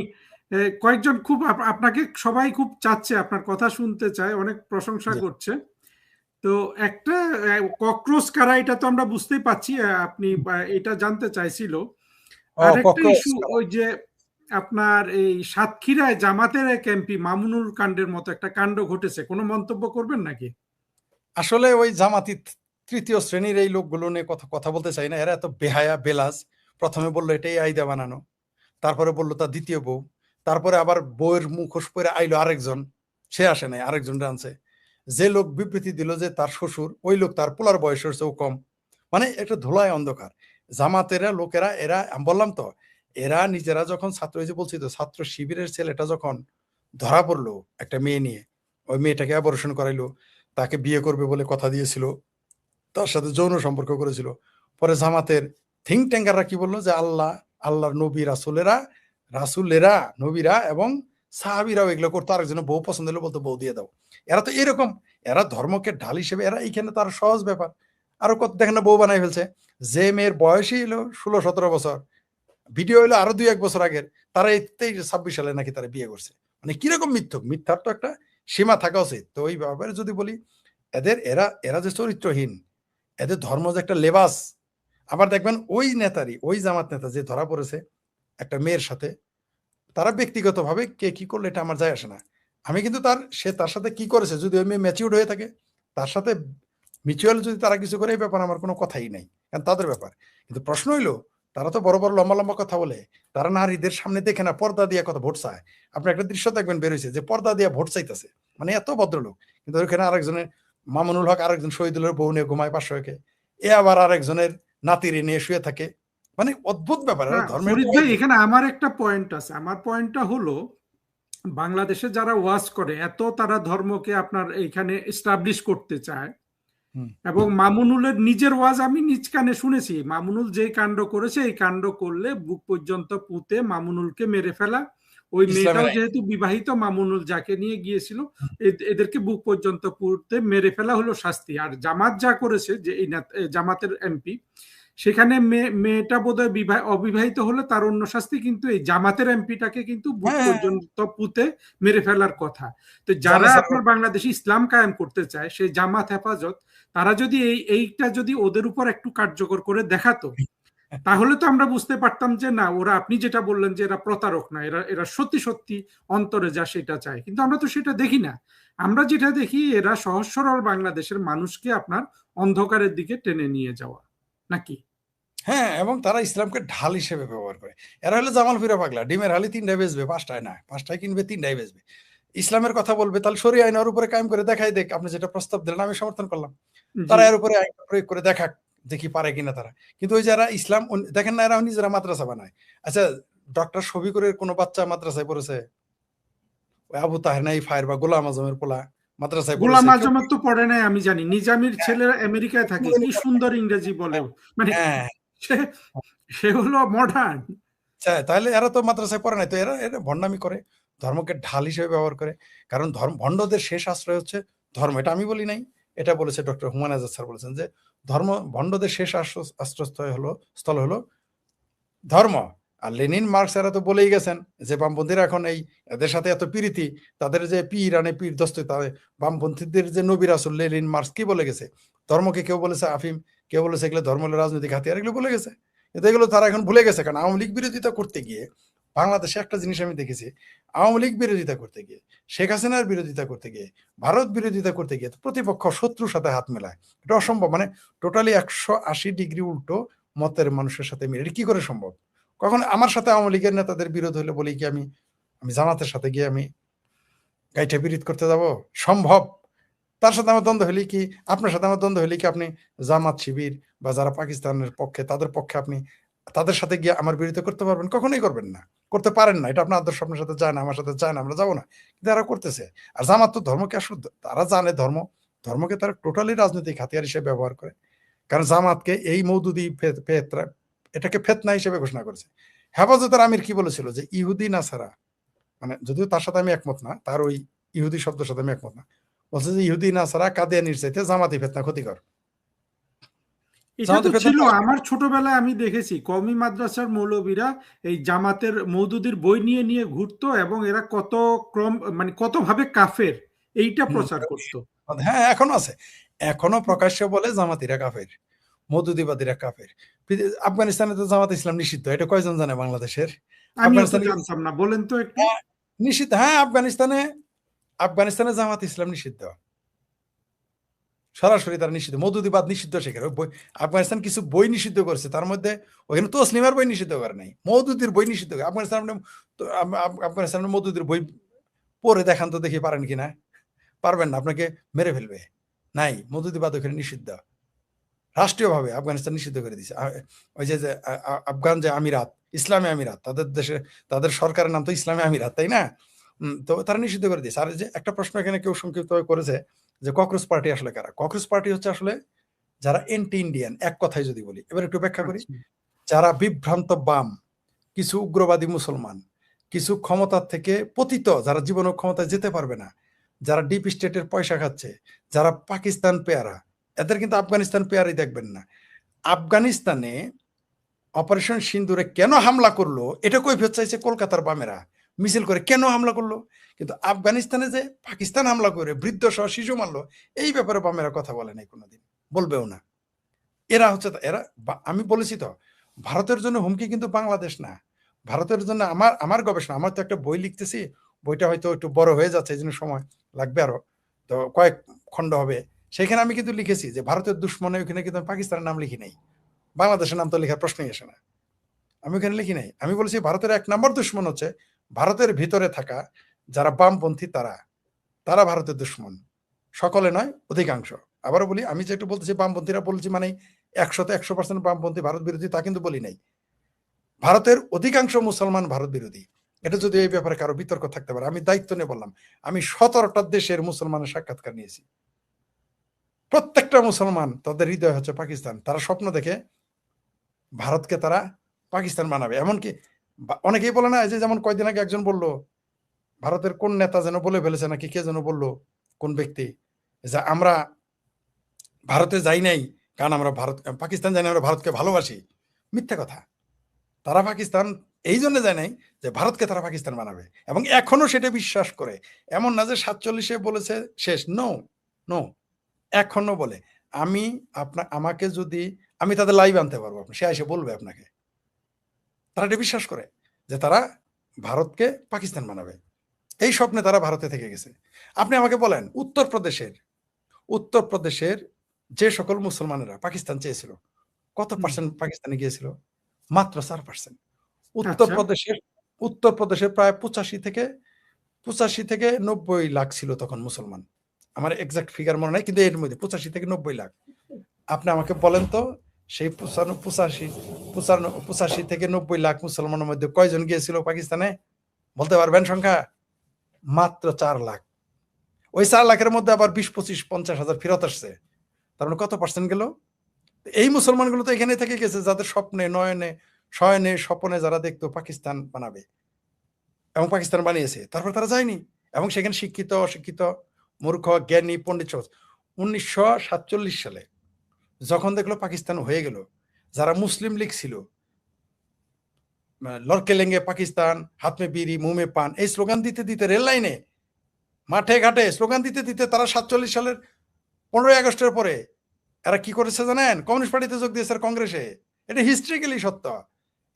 কয়েকজন খুব, আপনাকে সবাই খুব চাচ্ছে, আপনার কথা শুনতে চায়, অনেক প্রশংসা করছে। তো একটা ককরোচ কারা এটা তো আমরা বুঝতেই পারছি, আপনি এটা জানতে চাইছিল। ও আরেকটা ককরোচ ইস্যু ওই যে আপনার এই সাতক্ষীরায় জামাতের এক এমপি মামুনুল কাণ্ডের মতো একটা কাণ্ড ঘটেছে, কোনো মন্তব্য করবেন নাকি? আসলে ওই জামাতি তৃতীয় শ্রেণীর এই লোকগুলো নিয়ে কথা কথা বলতে চাই না। এরা এত বেহায়া বেলাজ। প্রথমে বললো এটাই আইদা বানানো, তারপরে বললো তার দ্বিতীয় বউ, তারপরে আবার বউয়ের মুখোশ পরে আইলো আরেকজন, সে আসে নাই, আরেকজন আনছে। যে লোক বিবৃতি দিল যে তার শ্বশুর, ওই লোক তার পোলার বয়সের চেয়েও কম। মানে একটা ধুলায় অন্ধকার জামাতেরা লোকেরা। এরা আমি বললাম তো, এরা নিজেরা যখন ছাত্র, এই যে বলছি তো, ছাত্র শিবিরের ছেলেটা যখন ধরা পড়লো একটা মেয়ে নিয়ে, ওই মেয়েটাকে অ্যাবর্শন করাইলো, তাকে বিয়ে করবে বলে কথা দিয়েছিল, তার সাথে যৌন সম্পর্ক করেছিল। পরে জামাতের থিঙ্ক ট্যাঙ্কাররা কি বললো যে আল্লাহর নবী রাসুলেরা নবীরা এবং সাহাবিরাও এগুলো করতো, আরেকজন বউ পছন্দ হলে বলতো বউ দিয়ে দাও। এরা তো এরকম, এরা ধর্মকে ঢাল হিসেবে, এরা এইখানে তার সহজ ব্যাপার। আরো কত দেখেন না বউ বানাই ফেলছে। যে মেয়ের বয়সই হলো 16-17 বছর, ভিডিও হইলো আরো 2-1 বছর আগের, তারা এই 23-26 সালে নাকি তারা বিয়ে করছে। মানে কিরকম মিথ্যুক, মিথ্যার তো একটা সীমা থাকা উচিত। তো ওই ব্যাপারে যদি বলি, এরা যে চরিত্রহীন, এদের ধর্ম যে একটা লেবাস। আবার দেখবেন ওই নেতারই, ওই জামাত নেতা যে ধরা পড়েছে একটা মেয়ের সাথে, তারা ব্যক্তিগতভাবে কে কি করলে এটা আমার যায় আসে না। আমি কিন্তু তার সাথে কি করেছে, যদি ওই মেয়ে ম্যাচিউর্ড হয়ে থাকে, তার সাথে মিউচুয়াল যদি তারা কিছু করে, এই ব্যাপার আমার কোনো কথাই নাই, কারণ তাদের ব্যাপার। কিন্তু প্রশ্ন হইলো, তারা তো বড় বড় লম্বা লম্বা কথা বলে, তারা নারীদের সামনে দেখে না পর্দা দিয়ে কথা ভোট চায়। আপনি একটা দৃশ্য দেখবেন বেরোইছে যে পর্দা দিয়ে ভোট চাইতেছে, মানে এত ভদ্রলোক। কিন্তু ওইখানে আরেকজনের মামুনুল হক আরেকজন শহীদুলের বউ নিয়ে ঘুমায় 500 এ আবার আরেকজনের নাতিরে নিয়ে শুয়ে থাকে। মানে অদ্ভুত ব্যাপার। ধর্মের ফরিদ ভাই, এখানে আমার একটা পয়েন্ট আছে। আমার পয়েন্টটা হলো, বাংলাদেশে যারা ওয়াজ করে এত তারা ধর্মকে আপনার এইখানে এস্টাবলিশ করতে চায়, এবং মামুনুলের নিজের ওয়াজ আমি নিজ কানে শুনেছি। মামুনুল যে কাণ্ড করেছে, এই কাণ্ড করলে বুক পর্যন্ত পুঁতে মামুনুলকে মেরে ফেলা। ওই মেয়েটাও যেহেতু বিবাহিত, মামুনুল যাকে নিয়ে গিয়েছিল, এদেরকে বুক পর্যন্ত পুঁতে মেরে ফেলা হলো শাস্তি। আর জামাত যা করেছে, যে এই জামাতের এমপি, সেখানে মেয়েটা বোধহয় অবিবাহিত হলে তার অন্য শাস্তি, কিন্তু এই জামাতের এমপিটাকে কিন্তু বুক পর্যন্ত পুঁতে মেরে ফেলার কথা। তো যারা আপনার বাংলাদেশে ইসলাম কায়েম করতে চায়, সেই জামাত হেফাজত, তারা যদি এইটা যদি ওদের উপর একটু কার্যকর করে দেখাতো, তাহলে তো আমরা বুঝতে পারতাম যে না, ওরা, আপনি যেটা বললেন যে এরা প্রতারক না, এরা সত্যি সত্যি অন্তরে যা সেটা চায়। কিন্তু আমরা তো সেটা দেখি না। আমরা যেটা দেখি, এরা সহজ সরল বাংলাদেশের মানুষকে আপনার অন্ধকারের দিকে টেনে নিয়ে যাওয়া, নাকি? হ্যাঁ, এবং তারা ইসলামকে ঢাল হিসেবে ব্যবহার করে। এরা হলো জামাল ফিরা পাগলা, ডিমের হালি 3টায় বেচবে, 5টায় না, 5টায় কিনবে, 3টায় বেচবে। ইসলামের কথা বলবে, তাহলে শরীয়ত আইন ওর উপরে কায়েম করে দেখাই দেখ। আপনি যেটা প্রস্তাব দিলেন আমি সমর্থন করলাম, তারা এর উপরে আইন প্রয়োগ করে দেখাক, দেখি পারে কিনা তারা। কিন্তু ওই যারা ইসলাম দেখেন না, এরা নিজেরা মাদ্রাসা বানায়। আচ্ছা, ডক্টর শফিকুরের কোনো বাচ্চা মাদ্রাসায় পড়েছে? ওই আবু তাহের নাই ফায়ার বা গোলাম আজমের পোলা মাদ্রাসায় পড়েছে? গোলাম আজমের তো পড়ে নাই, আমি জানি। নিজামীর ছেলে আমেরিকায় থাকে, কি সুন্দর ইংরেজি বলে। মানে সে হলো মডার্ন। তাহলে এরা তো মাদ্রাসায় পড়ে নাই, তো এরা ভণ্ডামি করে, ধর্মকে ঢাল হিসেবে ব্যবহার করে। কারণ ভণ্ডদের শেষ আশ্রয় হচ্ছে ধর্ম। এটা আমি বলি নাই, এটা বলেছে ডক্টর হুমায়ুন আজাদ স্যার, বলেছেন যে ভণ্ডদের শেষ আশ্রয়স্থল হলো ধর্ম। আর লেনিন মার্কস এরা তো বলেই গেছেন যে বামপন্থীরা এখন এদের সাথে এত প্রীতি, তাদের যে পীর আনে পীর দস্ত, তাদের বামপন্থীদের যে নবী রাসূল, লেনিন মার্কস কি বলে গেছে? ধর্মকে কেউ বলেছে আফিম, কেউ বলেছে এগুলো ধর্ম হলো রাজনৈতিক হাতিয়ার, এগুলো বলে গেছে। কিন্তু এগুলো তারা এখন ভুলে গেছে। কারণ আওয়ামী লীগ বিরোধিতা করতে গিয়ে বাংলাদেশে একটা জিনিস আমি দেখেছি, আওয়ামী লীগ বিরোধিতা করতে গিয়ে, শেখ হাসিনার বিরোধিতা করতে গিয়ে, ভারত বিরোধিতা করতে গিয়ে প্রতিপক্ষ শত্রুর সাথে হাত মেলায়। এটা অসম্ভব। মানে টোটালি 180 ডিগ্রি উল্টো মতের মানুষের সাথে মিলে, এটা কি করে সম্ভব? কখন আমার সাথে আওয়ামী লীগের নেতাদের বিরোধ হলে বলি কি আমি জামাতের সাথে গিয়ে আমি গাইটা বিরোধ করতে যাব? সম্ভব? তার সাথে আমার দ্বন্দ্ব হলে কি, আপনার সাথে আমার দ্বন্দ্ব হলে কি আপনি জামাত শিবির বা যারা পাকিস্তানের পক্ষে, তাদের পক্ষে আপনি তাদের সাথে গিয়ে আমার বিরোধিতা করতে পারবেন? কখনোই করবেন না, করতে পারেন না। এটা আপনার আদর্শ আপনার সাথে যায় না, আমার সাথে যায় না, আমরা যাবো না। কিন্তু এরা করতেছে। আর জামাত তো ধর্মকে আসলে, তারা জানে ধর্মকে তারা টোটালি রাজনৈতিক হাতিয়ার হিসেবে ব্যবহার করে। কারণ জামাতকে এই মওদুদি এটাকে ফেতনা হিসেবে ঘোষণা করেছে। হেফাজতের আমির কি বলেছিল যে ইহুদি না ছাড়া, মানে যদিও তার সাথে আমি একমত না, তার ওই ইহুদি শব্দের সাথে আমি একমত না, বলছে যে ইহুদি না ছাড়া কাদিয়ানির চাইতে জামাতি ফেতনা ক্ষতিকর। এটা তো ছিল আমার ছোটবেলায়, আমি দেখেছি কওমি মাদ্রাসার মৌলবীরা এই জামাতের মওদুদির বই নিয়ে নিয়ে ঘুরতো, এবং এরা কত ভাবে কাফের এইটা প্রচার করতো। হ্যাঁ, এখনো আছে। এখনো প্রকাশ্যে বলে জামাতিরা কাফের, মওদুদিবাদীরা কাফের। আফগানিস্তানে তো জামাত ইসলাম নিষিদ্ধ, এটা কয়জন জানে বাংলাদেশের? আমিও তো আফগানিস্তানে জানতাম না, বলেন তো একটু। নিষিদ্ধ, হ্যাঁ, আফগানিস্তানে জামাত ইসলাম নিষিদ্ধ, সরাসরি তারা নিষিদ্ধ, মওদুদিবাদ নিষিদ্ধ সেখানে। আফগানিস্তান কিছু বই নিষিদ্ধ করেছে, তার মধ্যে ওখানে তসলিমার বই নিষিদ্ধ করে নাই, মওদুদির বই নিষিদ্ধ করে। আফগানিস্তানের মওদুদির বই পড়ে দেখান তো দেখি পারেন কিনা। পারবেন না, আপনাকে মেরে ফেলবে। নাই, মওদুদিবাদ ওখানে নিষিদ্ধ, রাষ্ট্রীয়ভাবে আফগানিস্তান নিষিদ্ধ করে দিয়েছে। ওই যে আফগান যে আমিরাত, ইসলামী আমিরাত, তাদের দেশে তাদের সরকারের নাম তো ইসলামী আমিরাত, তাই না? তো তারা নিষিদ্ধ করে দিয়েছে। আর যে একটা প্রশ্ন এখানে কেউ সংক্ষিপ্ত করেছে যে ককরোচ পার্টি আসলে কারা? ককরোচ পার্টি হচ্ছে আসলে যারা এন্টি ইন্ডিয়ান, এক কথায় যদি বলি, এবার একটু ব্যাখ্যা করি। যারা বিভ্রান্ত বাম, কিছু উগ্রবাদী মুসলমান, কিছু ক্ষমতার থেকে পতিত, যারা জীবনে ক্ষমতায় যেতে পারবে না, যারা ডিপ স্টেটের পয়সা খাচ্ছে, যারা পাকিস্তান পেয়ারা, এদের কিন্তু আফগানিস্তান পেয়ারই দেখবেন না। আফগানিস্তানে অপারেশন সিন্দুরে কেন হামলা করলো এটা কৈফিয়ত চাইছে কলকাতার বামেরা, মিছিল করে কেন হামলা করলো। কিন্তু আফগানিস্তানে যে পাকিস্তান হামলা করে বৃদ্ধ সহ শিশু মারলো, এই ব্যাপারে বামেরা কথা বলে নাই, কোনোদিন বলবেও না। এরা হচ্ছে আমি বলেছি তো, ভারতের জন্য হুমকি কিন্তু বাংলাদেশ না, ভারতের জন্য আমার গবেষণা, আমার তো একটা বই লিখতেছি, বইটা হয়তো একটু বড় হয়ে যাচ্ছে, এই জন্য সময় লাগবে, আরো তো কয়েক খণ্ড হবে। সেখানে আমি কিন্তু লিখেছি যে ভারতের দুশ্মনে, ওখানে কিন্তু আমি পাকিস্তানের নাম লিখি নাই, বাংলাদেশের নাম তো লেখার প্রশ্নই আসে না, আমি ওখানে লিখি নাই। আমি বলেছি ভারতের 1 নম্বর দুশ্মন হচ্ছে ভারতের ভিতরে থাকা যারা বামপন্থী, তারা ভারতের দুশ্মন, সকলে নয়, অধিকাংশ। আবারও বলি, আমি যেটা বলতেছি বামপন্থীরা বলছি মানে 100% বামপন্থী ভারত বিরোধী তা কিন্তু বলি নাই। ভারতের অধিকাংশ মুসলমান ভারত বিরোধী। এটা যদি এই ব্যাপারে কারো বিতর্ক থাকতে পারে, আমি দায়িত্ব নিয়ে বললাম, আমি 17টা দেশের মুসলমানের সাক্ষাৎকার নিয়েছি। প্রত্যেকটা মুসলমান, তাদের হৃদয় হচ্ছে পাকিস্তান, তারা স্বপ্ন দেখে ভারতকে তারা পাকিস্তান বানাবে। এমনকি অনেকেই বলে না, যে যেমন কয়েকদিন আগে একজন বলল, ভারতের কোন নেতা যেন বলে ফেলেছে নাকি, কে যেন বললো, কোন ব্যক্তি, যে আমরা ভারতে যাই নাই কারণ আমরা পাকিস্তান যাই না, আমরা ভারতকে ভালোবাসি। মিথ্যা কথা। তারা পাকিস্তান এই জন্য যায় নাই যে ভারতকে তারা পাকিস্তান বানাবে, এবং এখনো সেটা বিশ্বাস করে। এমন না যে 47-এ বলেছে শেষ, নো নো, এখনো বলে। আমাকে যদি, আমি তাদের লাইভ আনতে পারবো, সে এসে বলবে আপনাকে, তারা এটা বিশ্বাস করে যে তারা ভারতকে পাকিস্তান বানাবে। এই স্বপ্নে তারা ভারতে থেকে গেছে। আপনি আমাকে বলেন, উত্তরপ্রদেশের যে সকল মুসলমানেরা পাকিস্তান চেয়েছিল, কত পার্সেন্ট পাকিস্তানে গিয়েছিল? মাত্র 4%। উত্তরপ্রদেশের প্রায় 85 থেকে 90 লাখ ছিল তখন মুসলমান। আমার এক্সাক্ট ফিগার মনে নাই, কিন্তু এর মধ্যে 85 থেকে 90 লাখ। আপনি আমাকে বলেন তো, সেই 85 থেকে 90 লাখ মুসলমানের মধ্যে কয়জন গিয়েছিল পাকিস্তানে? বলতে পারবেন সংখ্যা? মাত্র 4 লাখ। ওই 4 লাখের মধ্যে আবার 20, 25, 50 হাজার ফেরত আসছে। তার মানে কত পার্সেন্ট গেল? এই মুসলমানগুলো তো এখানে থেকে গেছে, যাদের স্বপ্নে, নয়নে, শয়নে, স্বপনে যারা দেখতো পাকিস্তান বানাবে, এবং পাকিস্তান বানিয়েছে। তারপর তারা যায়নি, এবং সেখানে শিক্ষিত, অশিক্ষিত, মূর্খ, জ্ঞানী, পণ্ডিত 1947 সালে যখন দেখলো পাকিস্তান হয়ে গেল, যারা মুসলিম লীগ ছিল, লড়কে লেঙ্গে পাকিস্তান, হাত মে বিড়ি মুহ মে পান, এই স্লোগান দিতে দিতে, রেল লাইনে, মাঠে ঘাটে স্লোগান দিতে দিতে, তারা 47 সালের 15ই আগস্টের পরে এরা কি করেছে জানেন? কমিউনিস্ট পার্টিতে যোগ দিয়েছে, কংগ্রেসে। এটা হিস্ট্রিক্যালি সত্য,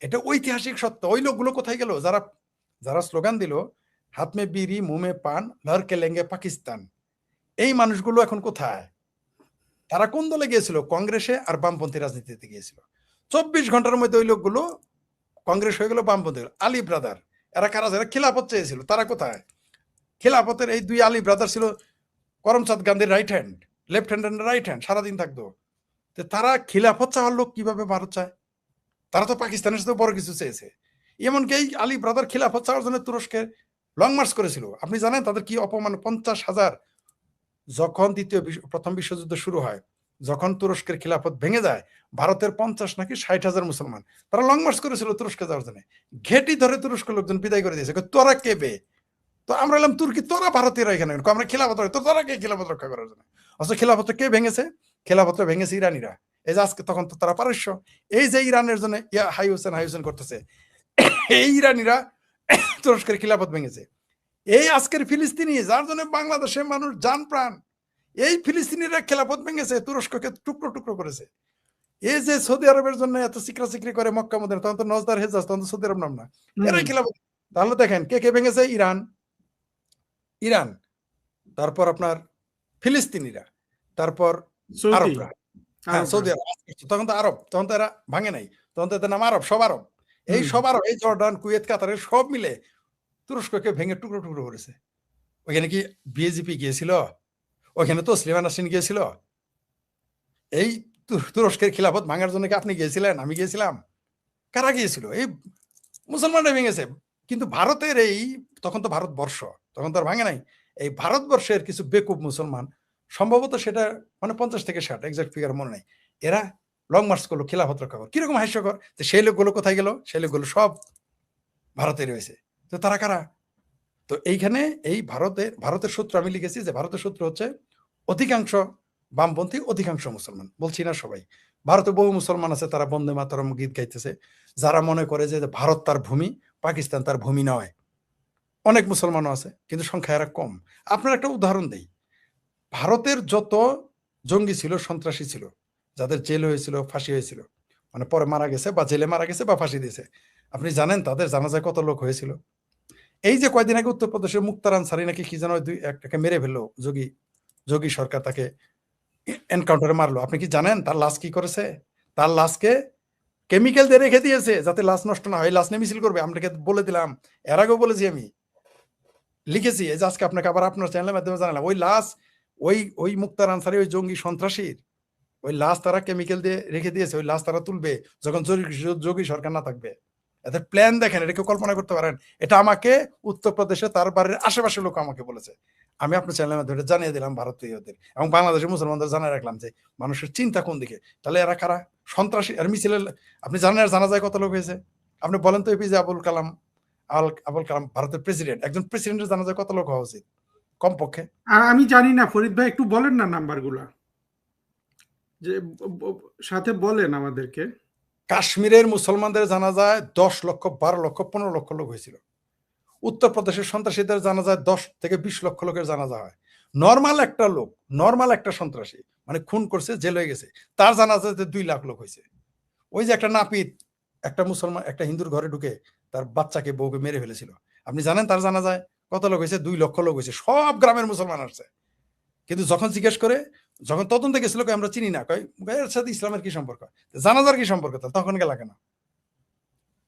এটা ঐতিহাসিক সত্য। ওই লোকগুলো কোথায় গেল? যারা স্লোগান দিল হাত মে বিড়ি মুহ মে পান, লড়কে লেঙ্গে পাকিস্তান, এই মানুষগুলো এখন কোথায়? তারা কোন দলে গিয়েছিল? কংগ্রেসে আর বামপন্থী রাজনীতিতে গিয়েছিল। 24 ঘন্টার মধ্যে ওই লোকগুলো কংগ্রেস হয়ে গেল, বামপন্থী। আলী ব্রাদার, এরা কারা? যারা খিলাফত চেয়েছিল, তারা কোথায়? খিলাফতের এই 2 আলী ব্রাদার ছিল করমচাঁদ গান্ধীর right hand, left hand and right hand, সারাদিন থাকতো। তারা খিলাফত চাওয়ার লোক কিভাবে ভারত চায়? তারা তো পাকিস্তানের সাথে বড় কিছু চেয়েছে। এমনকি এই আলী ব্রাদার খিলাফত চাওয়ার জন্য তুরস্কে লং মার্চ করেছিল। আপনি জানেন তাদের কি অপমান? 50,000, যখন প্রথম বিশ্বযুদ্ধ শুরু হয়, যখন তুরস্কের খিলাফত ভেঙে যায়, ভারতের 50 নাকি 60,000 মুসলমান তারা লং মার্চ করেছিল তুরস্কে যাওয়ার জন্য। ঘেটি ধরে তুরস্ক লোকজন বিদায় করে দিয়েছে। তোরা কে বে? তো আমরা এলাম তুর্কি, তোরা ভারতীয়রা এখানে, আমরা খিলাফত, তো তোরা কে খিলাফত রক্ষা করার জন্য? অথচ খিলাফত কে ভেঙেছে? খিলাফত ভেঙেছে ইরানিরা। এই যে আজকে, তখন তো তারা পারস্য, এই যে ইরানের জন্য হাই হোসেন করতেছে, এই ইরানিরা তুরস্কের খিলাফত ভেঙেছে। এই আজকের ফিলিস্তিনি, যার জন্য বাংলাদেশের মানুষ জান প্রাণ, এই ফিলিস্তিনিরা খেলাফত ভেঙেছে, তুরস্ককে টুকরো টুকরো করেছে। এই যে সৌদি আরবের জন্য এত সিকরা সিকরি করে মক্কা মদিনা, তখন তো নজদার হেজাজ, তখন তো সৌদি আরব নাম না, এরাই খেলাফত। তাহলে দেখেন কে কে ভেঙেছে? ইরান, ইরান, তারপর আপনার ফিলিস্তিনিরা, তারপর সৌদি আরবরা, হ্যাঁ সৌদি আরব। তখন তো আরব, তখন তো এরা ভাঙে নাই, তখন তো এদের নাম আরব, সব আরব। এই সব আরব, এই জর্ডান, কুয়েত, কাতারের সব মিলে তুরস্ককে ভেঙে টুকরো টুকরো করেছে। ওইখানে কি বিএজিপি গিয়েছিল? ওইখানে তো তসলিমা নাসরিন গিয়েছিল? এই তুরস্কের খিলাফত ভাঙার জন্য কি আপনি গিয়েছিলেন? আমি গিয়েছিলাম? কারা গিয়েছিল? এই মুসলমানরা ভেঙেছে। কিন্তু ভারতের এই, তখন তো ভারতবর্ষ, তখন তো আর ভাঙে নাই, এই ভারতবর্ষের কিছু বেকুব মুসলমান, সম্ভবত সেটা মানে 50 থেকে 60, এক্সাক্ট ফিগার মনে নাই, এরা লং মার্চ করলো খিলাফত রক্ষা কর। কিরকম হাস্যকর যে সেই লোকগুলো কোথায় গেল? সেই লোকগুলো সব ভারতে রয়েছে। তো তারা কারা? তো এইখানে এই ভারতের সূত্র আমি লিখেছি যে ভারতের সূত্র হচ্ছে অধিকাংশ বামপন্থী, অধিকাংশ মুসলমান, বলছি না সবাই। ভারতে বহু মুসলমান আছে, তারা বন্দে মাতরম গীত গাইতেছে, যারা মনে করে যে ভারত তার ভূমি, পাকিস্তান তার ভূমি নয়। অনেক মুসলমানও আছে, কিন্তু সংখ্যা এরা কম। আপনার একটা উদাহরণ দেই, ভারতের যত জঙ্গি ছিল, সন্ত্রাসী ছিল, যাদের জেল হয়েছিল, ফাঁসি হয়েছিল, মানে পরে মারা গেছে বা জেলে মারা গেছে বা ফাঁসি দিয়েছে, আপনি জানেন তাদের জানাজায় কত লোক হয়েছিল? এই যে কয়দিন আগে উত্তরপ্রদেশের মুক্তার আনসারী নাকি কি যেন একটাকে মেরে ফেললো, যোগী সরকার তাকে এনকাউন্টারে মারলো। আপনি কি জানেন তার লাশ কি করেছে? তার লাশকে কেমিক্যাল দিয়ে রেখে দিয়েছে যাতে লাশ নষ্ট না হয়। লাশ নিয়ে মিছিল করবে, আপনাকে বলে দিলাম, এর আগেও বলেছি, আমি লিখেছি, এই যে আজকে আপনাকে আবার আপনার চ্যানেলের মাধ্যমে জানালাম, ওই লাশ, ওই মুক্তার আনসারী, ওই জঙ্গি সন্ত্রাসীর ওই লাশ তারা কেমিক্যাল দিয়ে রেখে দিয়েছে। ওই লাশ তারা তুলবে যখন যোগী সরকার না থাকবে। এদের প্ল্যান দেখেন, এটা কেউ কল্পনা করতে পারেন? এটা আমাকে উত্তরপ্রদেশে তার বাড়ির আশেপাশের লোক আমাকে বলেছে। আমি আপনার চ্যানেলের মাধ্যমে জানিয়ে দিলাম ভারতীয়দের এবং বাংলাদেশের মুসলমানদের জানিয়ে রাখলাম যে মানুষের চিন্তা কোন দিকে। তাহলে এরা কারা? সন্ত্রাসী। আর মিছিলে আপনি জানেন আর জানা যায় কত লোক হয়েছে? আপনি বলেন তো, এপিজে আবুল কালাম, ভারতের প্রেসিডেন্ট, একজন প্রেসিডেন্টের জানা যায় কত লোক হওয়া উচিত কমপক্ষে? আমি জানি না, ফরিদ ভাই একটু বলেন না নাম্বারগুলা, যে সাথে বলেন আমাদেরকে। কাশ্মীরের মুসলমানদের জানা যায় 10 লক্ষ, 12 লক্ষ, 15 লক্ষ লোক হয়েছিল। উত্তরপ্রদেশের সন্ত্রাসীদের জানা যায় 10 থেকে 20 লক্ষ লোকের জানাজা হয়। নর্মাল একটা লোক, নর্মাল একটা সন্ত্রাসী, মানে খুন করছে, জেল হয়ে গেছে, তার জানাজাতে 2 লাখ লোক হয়েছে। ওই যে একটা নাপিত, একটা মুসলমান, একটা হিন্দুর ঘরে ঢুকে তার বাচ্চাকে, বউকে মেরে ফেলেছিল, আপনি জানেন তার জানা যায় কত লোক হয়েছে? 2 লক্ষ লোক হয়েছে। সব গ্রামের মুসলমান আসছে। কিন্তু যখন জিজ্ঞেস করে, যখন তদন্তে গেছিল, আমরা চিনি না, কয় এর সাথে ইসলামের কি সম্পর্ক, জানাজার কি সম্পর্ক, তখন গেলা কেন?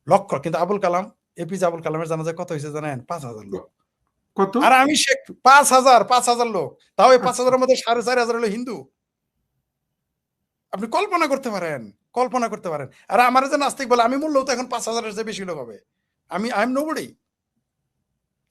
লক্ষ। কিন্তু আবুল কালাম, এপিজে আবুল কালামের জানাজা কত হয়েছে জানেন? 5,000 লোক। কত? আর আমি 5,000 লোক, তাও এই 5,000-এর মধ্যে 4,500 হলো হিন্দু। আপনি কল্পনা করতে পারেন? কল্পনা করতে পারেন? আর আমার যে নাস্তিক বলে, আমি মূল্য তো এখন 5,000-এর চেয়ে বেশি লোক হবে। I am nobody.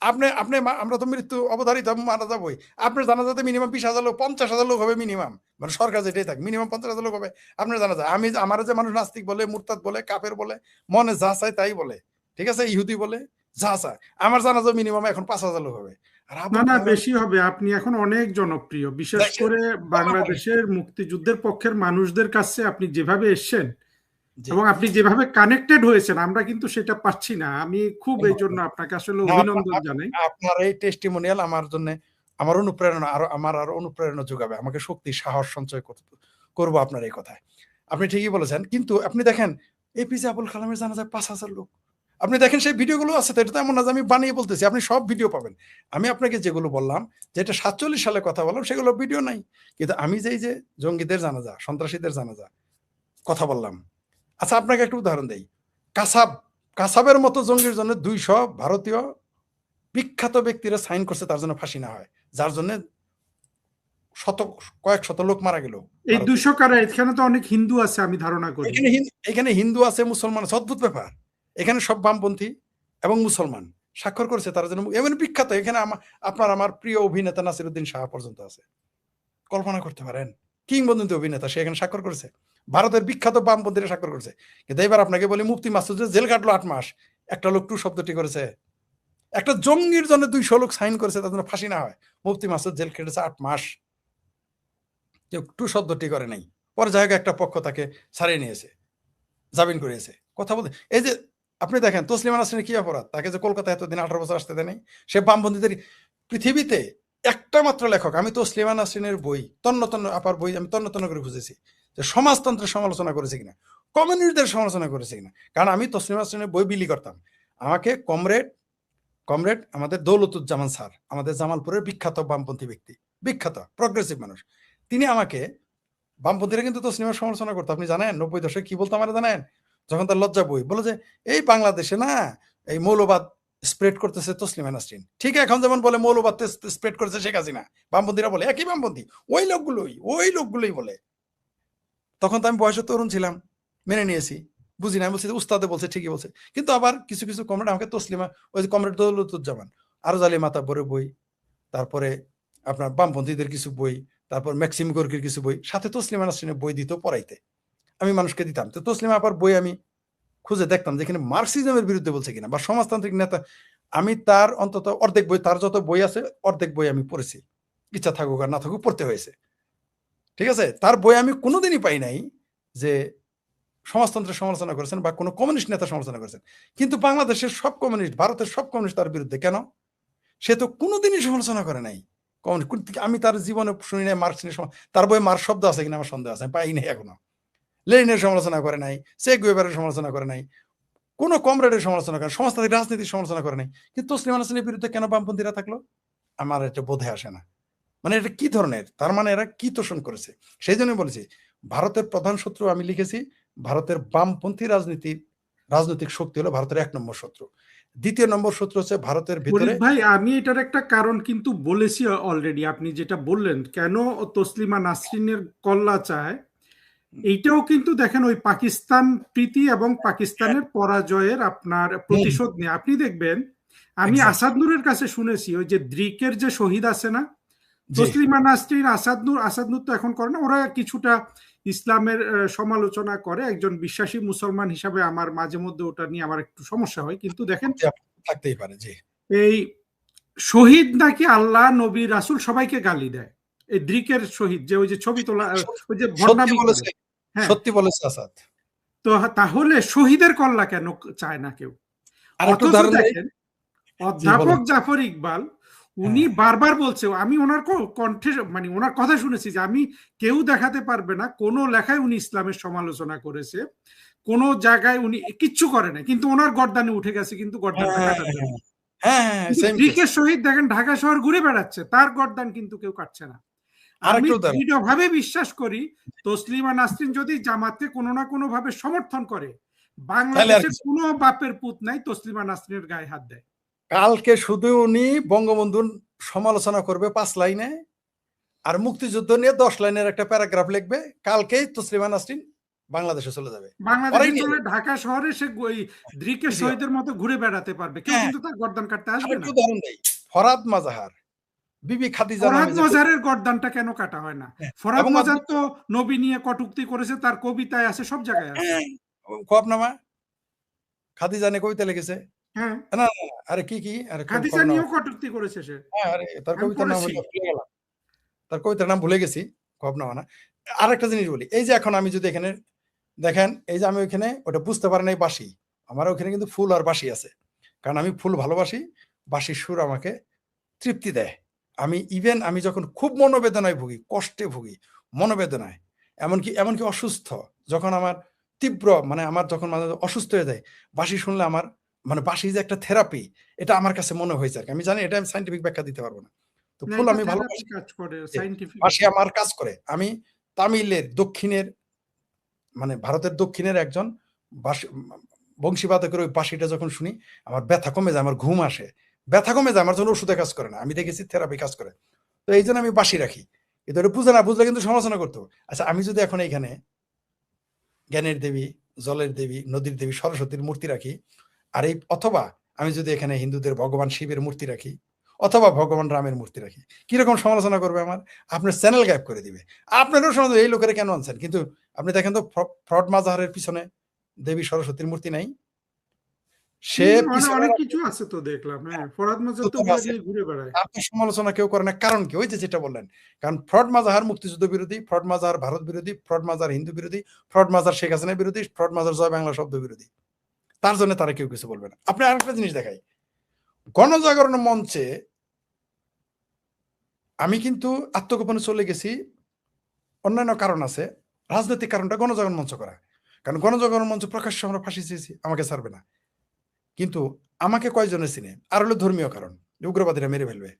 আপনি আমরা তো মৃত্যু অবধারিত, মারা যাবই। আপনার জানাজাতে মিনিমাম 20,000 লোক, 50,000 লোক হবে মিনিমাম, মানে সরকার যেটাই থাক, মিনিমাম 50,000 লোক হবে আপনার জানাজা। আমার যে মানুষ নাস্তিক বলে, মুরতাদ বলে, কাফের বলে, মনে যা চায় তাই বলে, ঠিক আছে, ইহুদি বলে, যা চায়, আমার জানাজা মিনিমাম এখন 5,000 লোক হবে। আর না বেশি হবে। আপনি এখন অনেক জনপ্রিয়, বিশেষ করে বাংলাদেশের মুক্তিযুদ্ধের পক্ষের মানুষদের কাছে আপনি যেভাবে এসছেন এবং আপনি যেভাবে কানেক্টেড হয়েছেন, আমরা কিন্তু সেটা পাচ্ছি না। আমি খুব এই জন্য আপনাকে আসলে অভিনন্দন জানাই। আপনার এই টেস্টিমোনিয়াল আমার জন্য, আমার অনুপ্রেরণা, আরো অনুপ্রেরণা যোগাবে, আমাকে শক্তি, সাহস সঞ্চয় করবো আপনার এই কথায়। আপনি ঠিকই বলেছেন। কিন্তু আপনি দেখেন, এপিজে আবুল কালামের জানাজায় 5,000 লোক। আপনি দেখেন সেই ভিডিওগুলো আছে, তো এটা তো এমন না যে আমি বানিয়ে বলতেছি, আপনি সব ভিডিও পাবেন। আমি আপনাকে যেগুলো বললাম, যেটা 47 সালে কথা বললাম, সেগুলো ভিডিও নাই। কিন্তু আমি যে জঙ্গিদের জানাজা, সন্ত্রাসীদের জানাজা কথা বললাম, আচ্ছা আপনাকে একটা উদাহরণ দেই। কাসাবের মতো জঙ্গির জন্য 200 ভারতীয় বিখ্যাত ব্যক্তিরা সাইন করছে তার জন্য ফাঁসি না হয়, যার জন্য কয়েক শত লোক মারা গেল। এই 200 কারা? এখানে তো অনেক হিন্দু আছে আমি ধারণা করি। এখানে হিন্দু আছে, মুসলমান আছে, অদ্ভুত ব্যাপার। এখানে সব বামপন্থী এবং মুসলমান স্বাক্ষর করেছে তার জন্য, এমন বিখ্যাত। এখানে আমার প্রিয় অভিনেতা নাসিরুদ্দিন শাহ পর্যন্ত আছে। কল্পনা করতে পারেন? কিংবদন্তি অভিনেতা, সে এখানে স্বাক্ষর করেছে। ভারতের বিখ্যাত বামপন্থীরা স্বাক্ষর করেছে। কিন্তু এবার আপনাকে বলি, মুফতি মাসুদ জেল কাটলো 8 মাস, একটা লোক টু শব্দটি করেছে। একটা জঙ্গির জন্য 200 লোক সাইন করেছে তার জন্য ফাঁসি না হয়। মুফতি মাসুদ জেল কেটেছে 8 মাস, কেউ টু শব্দটি করে নাই। পরে যাই হোক একটা পক্ষ তাকে ছাড়িয়ে নিয়েছে, জামিন করিয়েছে। কথা বলতে, এই যে আপনি দেখেন তসলিমা নাসরিনের কি অপরাধ? তাকে যে কলকাতায় এতদিন 18 বছর আসতে দেয় নাই। সে বামপন্থীদের, পৃথিবীতে একটা মাত্র লেখক, আমি তসলিমা নাসরিনের বই তন্ন তন্ন আপার বই আমি তন্ন তন্ন করে খুঁজেছি যে সমাজতন্ত্রের সমালোচনা করেছে কিনা, কমিউনিস্টদের সমালোচনা করেছে কিনা। কারণ আমি তসলিমা নাসরিনের বই বিলি করতাম। আমাকে কমরেড আমাদের দৌলতুজ্জামান স্যার, আমাদের জামালপুরের বিখ্যাত বামপন্থী ব্যক্তি, বিখ্যাত প্রগ্রেসিভ মানুষ, তিনি আমাকে, বামপন্থীরা কিন্তু তসলিমার সমালোচনা করতো, আপনি জানেন 90 দশকে কি বলতো আমার জানেন? যখন তার লজ্জা বই বলে যে এই বাংলাদেশে না এই মৌলবাদ স্প্রেড করতেছে তসলিমা নাসরিন, ঠিক এখন যেমন বলে মৌলবাদ স্প্রেড করেছে শেখ হাসিনা, বামপন্থীরা বলে একই বামপন্থী, ওই লোকগুলোই বলে। তখন তো আমি বয়সে তরুণ ছিলাম, মেনে নিয়েছি, বুঝি না, বলছি উস্তাদে বলছে ঠিকই বলছে। কিন্তু আবার কিছু কিছু কমরেড আমাকে তসলিমা, ওই যে কমরেড দৌলতুজ্জামান, আরজ আলী মাতাব্বরের বই, তারপরে আপনার বামপন্থীদের কিছু বই, তারপর ম্যাক্সিম গোর্কির কিছু বই, সাথে তসলিমা নাসরিনের বই দিত পড়াইতে, আমি মানুষকে দিতাম। তো তসলিমা আপার বই আমি খুঁজে দেখতাম যেখানে মার্কসিজমের বিরুদ্ধে বলছে কিনা বা সমাজতান্ত্রিক নেতা। আমি তার অন্তত অর্ধেক বই, তার যত বই আছে অর্ধেক বই আমি পড়েছি, ইচ্ছা থাকুক আর না থাকুক পড়তে হয়েছে, ঠিক আছে। তার বই আমি কোনোদিনই পাই নাই যে সমাজতন্ত্রের সমালোচনা করেছেন বা কোনো কমিউনিস্ট নেতা সমালোচনা করেছেন। কিন্তু বাংলাদেশের সব কমিউনিস্ট, ভারতের সব কমিউনিস্ট তার বিরুদ্ধে কেন? সে তো কোনোদিনই সমালোচনা করে নাই কমিউনিস্ট। আমি তার জীবনে শুনি নাই মার্কস নিয়ে, তার বইয়ে মার্কস শব্দ আছে কিনা আমার সন্দেহ আছে, আমি পাই নাই এখনো। লেনিনের সমালোচনা করে নাই, চে গুয়েভারের সমালোচনা করে নাই, কোনো কমরেডের সমালোচনা করে, সমাজতান্ত্রিক রাজনীতির সমালোচনা করে নাই। কিন্তু তসলিমা নাসরিনের বিরুদ্ধে কেন বামপন্থীরা থাকলো? আমার এটা বোধে আসে না। মানে এটা কি ধরনের, তার মানে এরা কি তোষণ করেছে? সেই জন্য বলেছি ভারতের প্রধান শত্রু, আমি লিখেছি ভারতের বামপন্থী রাজনৈতিক শক্তি হলো ভারতের 1 নম্বর শত্রু। 2য় নম্বর শত্রু হচ্ছে ভারতের ভিতরে। ভাই আমি এটার একটা কারণ কিন্তু বলেছি অলরেডি, আপনি যেটা বললেন কেন তসলিমা নাসরিনের কল্লা চায়, এইটাও কিন্তু দেখেন ওই পাকিস্তান প্রীতি এবং পাকিস্তানের পরাজয়ের আপনার প্রতিশোধ নিয়ে। আপনি দেখবেন আমি আসাদ নূরের কাছে শুনেছি ওই যে দ্রিকের যে শহীদ আছে না, তসলিমা নাসরিন, আসাদ নূর তো এখন করে না, ওরা কিছুটা ইসলামের সমালোচনা করে, একজন বিশ্বাসী মুসলমান হিসাবে আমার মাঝে মধ্যে ওটা নিয়ে আমার একটু সমস্যা হয়। কিন্তু দেখেন থাকতেই পারে, জি, এই শহীদ নাকি আল্লাহ নবী রাসূল সবাইকে গালি দেয়। এই দ্রিকের শহীদ যে ওই যে ছবি তোলা, ওই যে ভণ্ডামি করে, হ্যাঁ সত্যি বলেছে আসাদ। তো তাহলে শহীদের কল্লা কেন চায় না কেউ? অথচ দেখেন অধ্যাপক জাফর ইকবাল উনি বারবার বলছে, আমি ওনার কণ্ঠে মানে ওনার কথা শুনেছি যে আমি কেউ দেখাতে পারবে না কোন লেখায় উনি ইসলামের সমালোচনা করেছে, কোন জায়গায় উনি কিচ্ছু করে না, কিন্তু ওনার গর্দানে উঠে গেছে কিন্তু গর্দানটা কাটার জন্য। ব্রিকের শহীদ দেখেন ঢাকা শহর ঘুরে বেড়াচ্ছে, তার গর্দান কিন্তু কেউ কাটছে না। আমি দৃঢ়ভাবে বিশ্বাস করি তসলিমা নাসরিন যদি জামাতকে কোনো না কোনো ভাবে সমর্থন করে, বাংলাদেশের কোনো বাপের পুত নাই তসলিমা নাসরিনের গায়ে হাত দেয়। কালকে শুধু উনি বঙ্গবন্ধুর সমালোচনা করবে 5 লাইনে, আর মুক্তিযুদ্ধ নিয়ে 10 লাইনের একটা প্যারাগ্রাফ লিখবে, কালকেই তসলিমা নাসরিন বাংলাদেশে চলে যাবে। বাংলাদেশে চলে ঢাকা শহরে সে দ্রিকের শহীদের মতো ঘুরে বেড়াতে পারবে, কেউ কিন্তু তার গর্দান কাটতে আসবে না। ফরহাদ মাজাহার, বিবি খাদিজা, ফরহাদ মাজাহারের গর্দানটা কেন কাটা হয় না? ফরহাদ মাজাহার তো নবী নিয়ে কটূক্তি করেছে, তার কবিতায় আছে, সব জায়গায় আছে। খোয়াবনামা, খাদিজা নিয়ে কবিতা লিখেছে। হ্যাঁ, না আরে কি আরে খাদিজা নিয়েও কটূক্তি করেছে সে। আরে তার কবিতার নাম ভুলে গেলাম, তার কবিতার নাম ভুলে গেছি, খোয়াবনামা না। আরেকটা জিনিস বলি, এই যে এখন আমি যদি এখানে দেখেন, এই যে আমি ওইখানে ওটা বুঝতে পারি না, বাঁশি আমার ওখানে কিন্তু ফুল আর বাঁশি আছে, কারণ আমি ফুল ভালোবাসি, বাঁশির সুর আমাকে তৃপ্তি দেয়। আমি ইভেন আমি যখন খুব মনোবেদনায় ভুগি, কষ্টে ভুগি, মনোবেদনায়, এমনকি অসুস্থ, যখন আমার তীব্র মানে আমার যখন মাঝে অসুস্থ হয়ে যায়, বাঁশি শুনলে আমার মানে বাঁশি যে একটা থেরাপি, এটা আমার কাছে মনে হয়েছে আর কি। আমি জানি এটা আমি সাইন্টিফিক ব্যাখ্যা দিতে পারবো না, তো ফুল আমি ভালোবাসি, বাঁশি আমার কাজ করে। আমি তামিলের দক্ষিণের মানে ভারতের দক্ষিণের একজন বংশীবাদকের ওই বাঁশিটা যখন শুনি আমার ব্যথা কমে যায়, আমার ঘুম আসে, ব্যথা কমে যায়, আমার জন্য ওষুধে কাজ করে না, আমি দেখেছি থেরাপি কাজ করে। তো এই জন্য আমি বাঁশি রাখি, কিন্তু এটা বুঝে না, বুঝলে কিন্তু সমালোচনা করতো। আচ্ছা আমি যদি এখন এইখানে জ্ঞানের দেবী, জলের দেবী, নদীর দেবী সরস্বতীর মূর্তি রাখি, আর এই অথবা আমি যদি এখানে হিন্দুদের ভগবান শিবের মূর্তি রাখি, অথবা ভগবান রামের মূর্তি রাখি, কিরকম সমালোচনা করবে আমার? আপনার চ্যানেল গায়েব করে দিবে। আপনারও সমাজ এই লোকেরা কেন আনছেন? কিন্তু আপনি দেখেন তো ফ্রড মাজাহারের পিছনে দেবী সরস্বতীর মূর্তি নাই, সে অনেক কিছু আছে তো দেখলাম। হ্যাঁ, ফরহাদ মাজাহার তো ঘুরে বেড়ায়। আপনার সমালোচনা কেউ করে না, কারণ কি? ওই যে যেটা বললেন, কারণ ফ্রড মাজাহার মুক্তিযুদ্ধ বিরোধী, ফ্রড মাজাহার ভারত বিরোধী, ফ্রড মাজাহার হিন্দু বিরোধী, ফ্রড মাজাহার শেখ হাসিনা বিরোধী, ফ্রড মাজাহার জয় বাংলা শব্দ বিরোধী। তার জন্য তারা কেউ কিছু বলবে না। আপনি আরেকটা জিনিস দেখাই, গণজাগরণ মঞ্চে আমি কিন্তু আত্মগোপনে চলে গেছি, অন্যান্য কারণ আছে, রাজনৈতিক কারণটা গণজাগরণ মঞ্চ করা, কারণ গণজাগরণ মঞ্চ প্রকাশ্যে আমরা ফাঁসি চেয়েছি, আমাকে ছাড়বে না। কিন্তু আমাকে কয়জনে চিনে, আর হলো ধর্মীয় কারণ, উগ্রবাদীরা মেরে ফেলবে।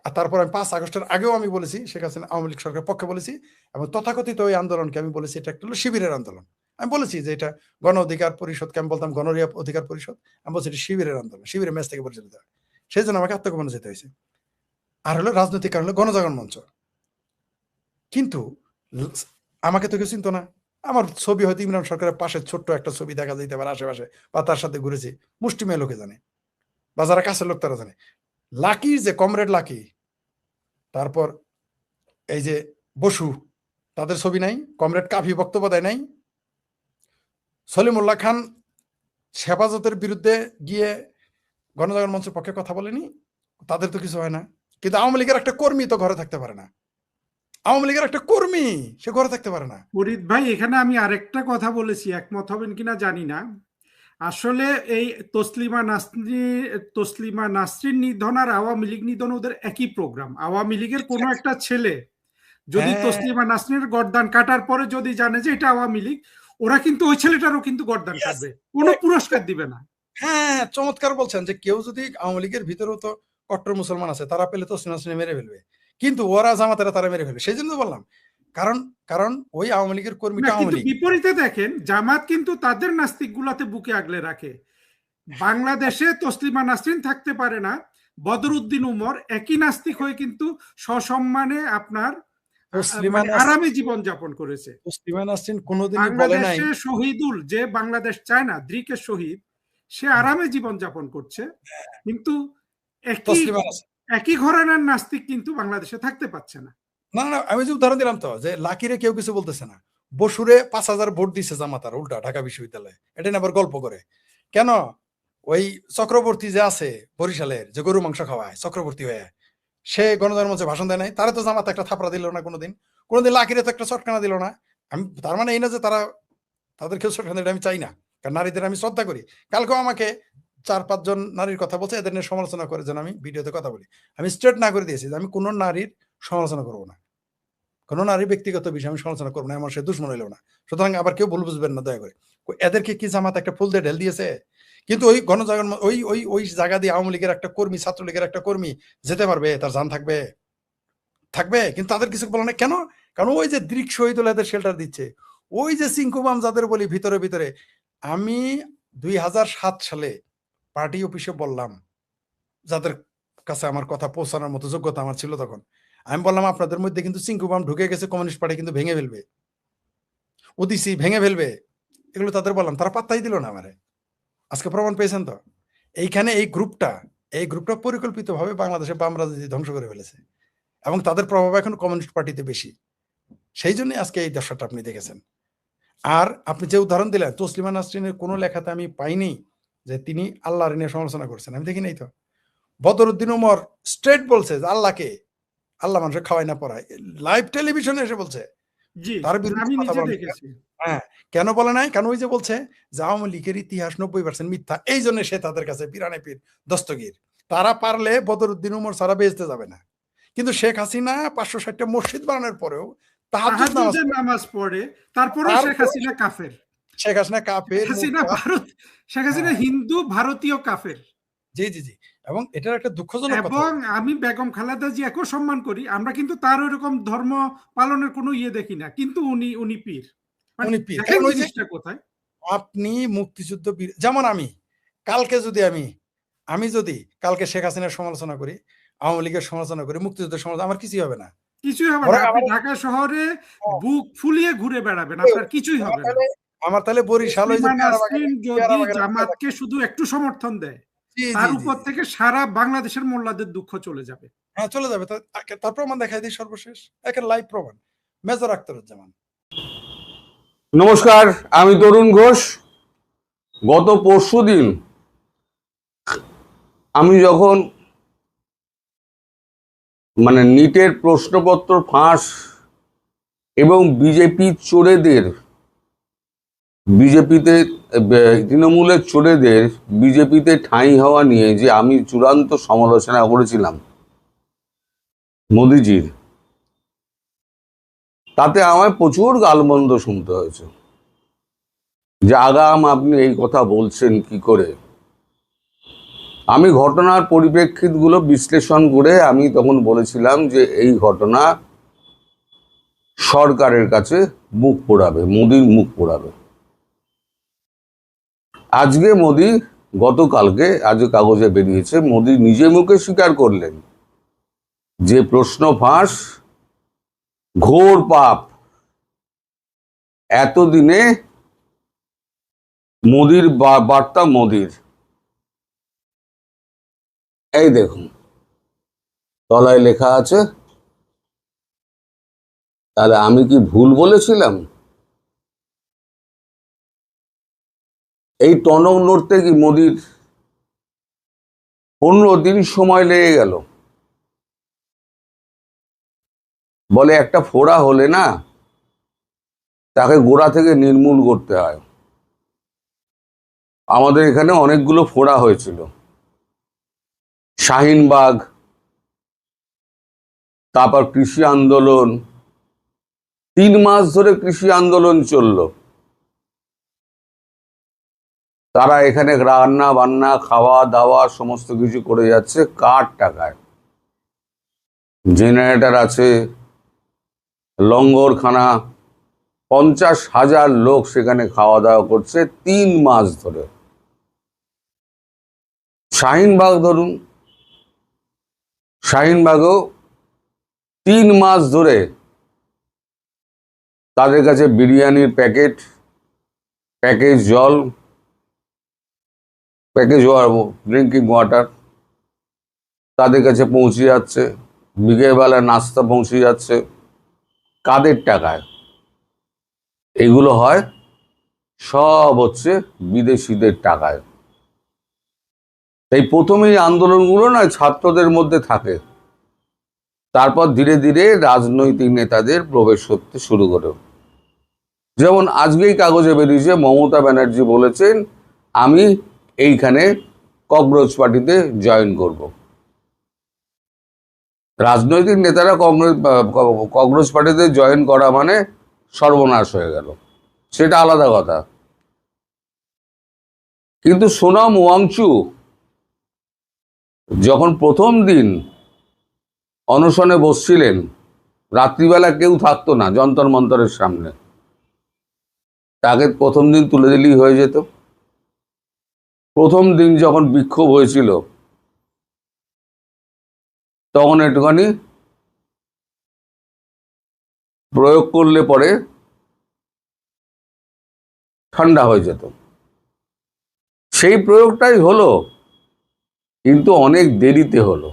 আর তারপর আমি 5 আগস্টের আগেও আমি বলেছি, শেখ হাসিনা আওয়ামী লীগ সরকারের পক্ষে বলেছি, এবং তথাকথিত ওই আন্দোলনকে আমি বলেছি এটা একটা হলো শিবিরের আন্দোলন। আমি বলেছি যে এটা গণ অধিকার পরিষদকে আমি বলতাম গণ অধিকার পরিষদ, আমি বলছি এটা শিবিরের আন্দোলন, শিবিরের ম্যাচ থেকে পরিচালিত হয়, সেই জন্য আমাকে আত্মগোপনে যেতে হয়েছে। আর হলো রাজনৈতিক কারণ হলো গণজাগরণ মঞ্চ। কিন্তু আমাকে তো কেউ চিনতো না, আমার ছবি হয়তো ইমরান সরকারের পাশে ছোট্ট একটা ছবি দেখা যেতে পারে আশেপাশে, বা তার সাথে ঘুরেছি, মুষ্টিমেয় লোকে জানে, বা যারা কাছের লোক তারা জানে। লাকি, যে কমরেড লাকি, তারপর এই যে বসু, তাদের ছবি নাই, কমরেড কাফি বক্তব্য দেয় নাই, সলিমুল্লাহ খান হেফাজতের বিরুদ্ধে গিয়ে গণজাগরণ মঞ্চের পক্ষে কথা বলেনি, তাদের তো কিছু হয় না। কিন্তু আওয়ামী লীগের একটা কর্মী তো ঘরে থাকতে পারে না, আওয়ামী লীগের একটা কর্মী সে ঘরে থাকতে পারে না। ফরিদ ভাই, এখানে আমি আরেকটা কথা বলেছি, একমত হবেন কিনা জানি না। আসলে এই তসলিমা নাসরিন নিধন আর আওয়ামী লীগ নিধন ওদের একই প্রোগ্রাম। আওয়ামী লীগের কোনো একটা ছেলে যদি হ্যাঁ, তসলিমা নাসরিনের গর্দান কাটার পরে যদি জানে যে এটা আওয়ামী লীগ, ওরা কিন্তু ওই ছেলেটারও কিন্তু গর্দান yes, কাটবে, কোনো পুরস্কার দিবে না। হ্যাঁ, চমৎকার বলছেন যে কেউ যদি আওয়ামী লীগের ভিতরেও তো কট্টর মুসলমান আছে, তারা পেলে তো সিনাসিনে মেরে ফেলবে, কিন্তু ওরা জামাতেরা তারা মেরে ফেলবে। সেই জন্য বললাম, কারণ কারণ ওই আওয়ামী লীগের না, কর্মীটা আওয়ামী কিন্তু লীগ। বিপরীতে দেখেন, জামাত কিন্তু তাদের নাস্তিক গুলাতে বুকে আগলে রাখে। বাংলাদেশে তসলিমা নাসরিন থাকতে পারে না, বদরুদ্দিন উমর একই নাস্তিক হয়ে কিন্তু সসম্মানে আপনার তসলিমা মানে আরামে জীবন যাপন করেছে। তসলিমা নাসরিন কোনোদিনই বলে নাই। বাংলাদেশে শহীদুল, যে বাংলাদেশ চায় না, দ্রিকের শহীদ, সে আরামে জীবন যাপন করছে, কিন্তু একই তসলিমা নাসরিন, একই ঘরানার নাস্তিক কিন্তু বাংলাদেশে থাকতে পারছে না। না না, আমি যে উদাহরণ দিলাম তো, যে লাকিরে কেউ কিছু বলতেছে না, বসুরে 5,000 ভোট দিছে জামাতার উল্টা ঢাকা বিশ্ববিদ্যালয়ে, এটা নিয়ে আবার গল্প করে কেন? ওই চক্রবর্তী যে আছে বরিশালের, যে গরু মাংস খাওয়ায় চক্রবর্তী হয়ে, সে গণজাগরণ মঞ্চে ভাষণ দেয় নাই, তারা তো জামাত একটা থাপড়া দিল না কোনোদিন, কোনোদিন লাকিরে তো একটা চটকানা দিল না। আমি তার মানে এই না যে তাদের কেউ চটকানা দিলে আমি চাই না, কারণ নারীদের আমি শ্রদ্ধা করি। কালকেও আমাকে 4-5 জন নারীর কথা বলছে, এদের নিয়ে সমালোচনা করে যেন আমি ভিডিওতে কথা বলি। আমি স্ট্রেট না করে দিয়েছি যে আমি কোনো নারীর সমালোচনা করবো না, কোনো নারীর ব্যক্তিগত বিষয় আমি সমালোচনা করবো না, আমার সে দুশ্মন হইলেও না। সুতরাং আবার কেউ ভুল বুঝবেন না দয়া করে। এদেরকে কি জামাত একটা ফুল দিয়ে ঢেল দিয়েছে? কিন্তু ওই গণজাগরণ ওই ওই ওই জায়গা দিয়ে আওয়ামী লীগের একটা কর্মী, ছাত্রলীগের একটা কর্মী যেতে পারবে, তার জান থাকবে থাকবে, কিন্তু তাদের কিছু বলে না কেন? কারণ ওই যে দৃক শহীদুল এদের শেল্টার দিচ্ছে, ওই যে সিংকুবাম যাদের বলি ভিতরে ভিতরে। আমি 2007 সালে পার্টি অফিসে বললাম, যাদের কাছে আমার কথা পৌঁছানোর মতো যোগ্যতা আমার ছিল তখন, আমি বললাম আপনাদের মধ্যে কিন্তু সিংকুবাম ঢুকে গেছে, কমিউনিস্ট পার্টি কিন্তু ভেঙে ফেলবে, ওদিসি ভেঙে ফেলবে, এগুলো তাদের বললাম, তারা পাত্তাই দিল না আমারে। আজকে প্রমাণ পেয়েছেন তো, এইখানে এই গ্রুপটা পরিকল্পিতভাবে বাংলাদেশে বাম রাজনীতি ধ্বংস করে ফেলেছে, এবং তাদের প্রভাব এখন কমিউনিস্ট পার্টিতে বেশি। সেই জন্য আজকে এই দশাটা আপনি দেখেছেন। আর আপনি যে উদাহরণ দিলেন, তসলিমা নাসরিনের কোনো লেখাতে আমি পাইনি যে তিনি আল্লাহর নিয়ে সমালোচনা করছেন, আমি দেখি নাই তো। বদরুদ্দিন উমর স্ট্রেট বলছে যে আল্লাহ মানুষের খাওয়াই না পড়ায়, লাইভ টেলিভিশনে এসে বলছে, জি, তার বিরুদ্ধে আমি কথা নিজে বলেন। দেখেছি। হ্যাঁ, কেন বলে নাই? কারণ ওই যে বলছে যে আওয়ামী লীগের ইতিহাস 90% মিথ্যা, এই জন্য সে তাদের কাছে পিরানে পীর দস্তগীর, তারা পারলে বদরুদ্দিন উমর সারা বেহেশতে যাবে না। কিন্তু শেখ হাসিনা 560টা মসজিদ বানানোর পরেও তাহাজ্জুদের নামাজ পড়ে, তারপরে শেখ হাসিনা কাফের। শেখ হাসিনা কাফের, শেখ হাসিনা হিন্দু ভারতীয় কাফের। জি জি জি, এবং এটার একটা দুঃখজনক কথা। এবং আমি বেগম খালেদা জিয়াকেও সম্মান করি, আমরা কিন্তু তার ওইরকম ধর্ম পালনের কোনো দেখি না, কিন্তু উনি পীর। উনি পীর, দেখেন কারণ ওই যে জিনিসটা কোথায়। আপনি মুক্তিযুদ্ধ যেমন কালকে যদি আমি যদি কালকে শেখ হাসিনার সমালোচনা করি, আওয়ামী লীগের সমালোচনা করি, মুক্তিযুদ্ধের সমালোচনা, আমার কিছুই হবে না। কিছুই হবে না, আপনি ঢাকা শহরে বুক ফুলিয়ে ঘুরে বেড়াবেন, আপনার কিছুই হবে না। আমার তাহলে বরিশাল ওই যে নাসরিন যদি জামাতকে শুধু একটু সমর্থন দেয়, তার উপর থেকে সারা বাংলাদেশের মোল্লাদের দুঃখ চলে যাবে। হ্যাঁ, চলে যাবে। তার প্রমাণ দেখাই দিই সর্বশেষ, একটা লাইভ প্রমাণ, মেজর আখতারুজ্জামান। নমস্কার, আমি তরুণ ঘোষ। গত পরশুদিন আমি যখন নিটের প্রশ্নপত্র ফাঁস এবং তৃণমূলের চোরেদের বিজেপিতে ঠাঁই হওয়া নিয়ে যে আমি চূড়ান্ত সমালোচনা করেছিলাম, মোদিজির, তাতে আমায় প্রচুর গালমন্দ শুনতে হয়েছে যে আগাম আপনি এই কথা বলছেন কি করে। আমি ঘটনার পরিপ্রেক্ষিতগুলো বিশ্লেষণ করে আমি তখন বলেছিলাম যে এই ঘটনা সরকারের কাছে মুখ পোড়াবে, মোদির মুখ পোড়াবে। আজকে মোদি, গতকালকে আজকে কাগজে বেরিয়েছে, মোদি নিজে মুখে স্বীকার করলেন যে প্রশ্ন ফাঁস, ঘোর পাপ। এতদিনে মোদির বার্তা, মোদির এই দেখুন তলায় লেখা আছে। তাহলে আমি কি ভুল বলেছিলাম? এই টনক নড়তে কি মোদির 15 দিন সময় লেগে গেল? বলে একটা ফোড়া হলে না তাকে গোড়া থেকে নির্মূল করতে হয়। আমাদের এখানে অনেকগুলো ফোড়া হয়েছিল, শাহিনবাগ, তারপর কৃষি আন্দোলন, 3 মাস ধরে কৃষি আন্দোলন চলল। তারা এখানে রান্না বান্না খাওয়া দাওয়া সমস্ত কিছু করে যাচ্ছে কার টাকায়। জেনারেটর আছে, লঙ্গরখানা, 50,000 লোক সেখানে খাওয়া দাওয়া করছে 3 মাস ধরে। শাহিনবাগ ধরুন, শাহিনবাগও 3 মাস ধরে তাদের কাছে বিরিয়ানির প্যাকেট, প্যাকেজ জল, প্যাকেজ ড্রিঙ্কিং ওয়াটার তাদের কাছে পৌঁছে যাচ্ছে, বিকেলবেলা নাস্তা পৌঁছে যাচ্ছে। কাদের টাকায় এগুলো হয়? সব হচ্ছে বিদেশিদের টাকায়। তাই প্রথমেই আন্দোলনগুলো না ছাত্রদের মধ্যে থাকে, তারপর ধীরে ধীরে রাজনৈতিক নেতাদের প্রবেশ করতে শুরু করে। যেমন আজকেই কাগজে বেরিয়েছে, মমতা ব্যানার্জি বলেছেন আমি এইখানে ককরোচ পার্টিতে জয়েন করব। রাজনৈতিক নেতারা ককরোচ পার্টিতে জয়েন করা মানে সর্বনাশ হয়ে গেল, সেটা আলাদা কথা। কিন্তু সোনাম ওয়াংচু যখন প্রথম দিন অনশনে বসছিলেন, রাত্রিবেলা কেউ থাকতো না যন্তর মন্তরের সামনে, তাকে প্রথম দিন তুলে দিলেই হয়ে যেত। প্রথম দিন যখন বিক্ষোভ হয়েছিল তখন একটুখানি প্রয়োগ করলে পরে ঠান্ডা হয়ে যেত। সেই প্রয়োগটাই হলো, কিন্তু অনেক দেরিতে হলো।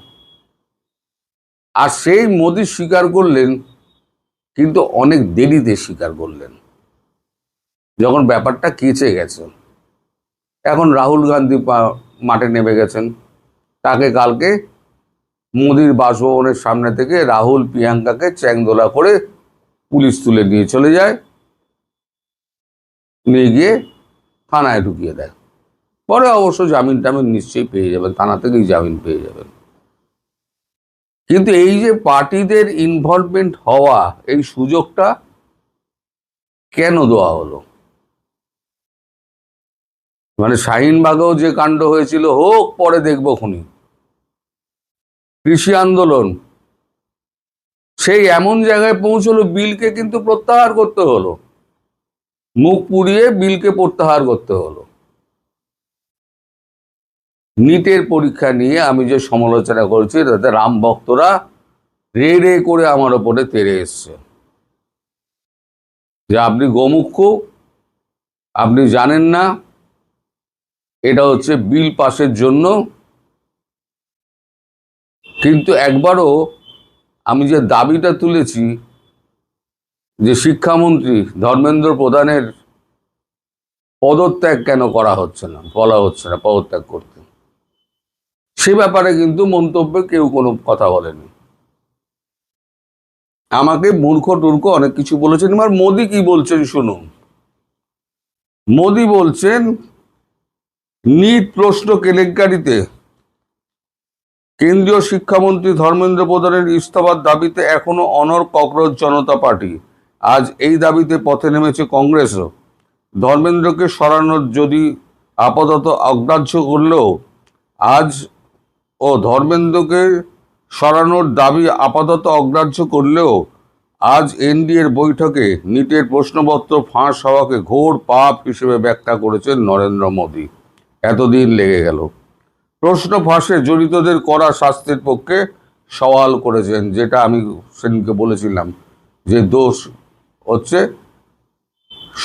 আর সেই মোদি স্বীকার করলেন, কিন্তু অনেক দেরিতে স্বীকার করলেন, যখন ব্যাপারটা কেচে গেছে। এখন রাহুল গান্ধী মাঠে নেমে গেছেন। তাকে কালকে মোদির বাসভবনের সামনে থেকে রাহুল প্রিয়াঙ্কাকে চ্যাংদোলা করে পুলিশ তুলে নিয়ে চলে যায়, নিয়ে গিয়ে থানায় ঢুকিয়ে দেয়। পরে অবশ্য জামিন টামিন নিশ্চয়ই পেয়ে যাবেন, থানা থেকেই জামিন পেয়ে যাবেন। কিন্তু এই যে পার্টিদের ইনভলভমেন্ট হওয়া, এই সুযোগটা কেন দেওয়া হলো? মানে শাহিনবাগেও যে কাণ্ড হয়েছিল হোক, পরে দেখবো খুনি। কৃষি আন্দোলন সেই এমন জায়গায় পৌঁছলো, বিলকে কিন্তু প্রত্যাহার করতে হলো, মুখ পুড়িয়ে বিলকে প্রত্যাহার করতে হলো। নিটের পরীক্ষা নিয়ে আমি যে সমালোচনা করছি, তাতে রাম ভক্তরা রে রে করে আমার ওপরে তেড়ে এসছে যে আপনি গোমুখ, আপনি জানেন না এটা হচ্ছে বিল পাসের জন্য। কিন্তু একবারও আমি যে দাবিটা তুলেছি যে শিক্ষামন্ত্রী ধর্মেন্দ্র প্রধানের পদত্যাগ কেন করা হচ্ছে না, বলা হচ্ছে না পদত্যাগ করতে, সে ব্যাপারে কিন্তু মন্তব্যে কেউ কোনো কথা বলেনি। আমাকে মূর্খ টুর্খ অনেক কিছু বলেছেন। এবার মোদি কি বলছেন শুনুন। মোদি বলছেন নিট প্রশ্ন কেলেঙ্কারিতে কেন্দ্রীয় শিক্ষামন্ত্রী ধর্মেন্দ্র প্রধানের ইস্তফার দাবিতে এখনো অনড় ককরোচ জনতা পার্টি। আজ এই দাবিতে পথে নেমেছে কংগ্রেসও। ধর্মেন্দ্রকে সরানোর যদি আপাতত অগ্রাহ্য করলেও আজ ধর্মেন্দ্রকে সরানোর দাবি আপাতত অগ্রাহ্য করলেও আজ এনডিএর বৈঠকে নিটের প্রশ্নপত্র ফাঁস হওয়াকে ঘোর পাপ হিসেবে ব্যাখ্যা করেছেন নরেন্দ্র মোদী। এতদিন লেগে গেল। প্রশ্ন ফাঁসে জড়িতদের কড়া শাস্তির পক্ষে সওয়াল করেছেন, যেটা আমি সেদিনকে বলেছিলাম যে দোষ হচ্ছে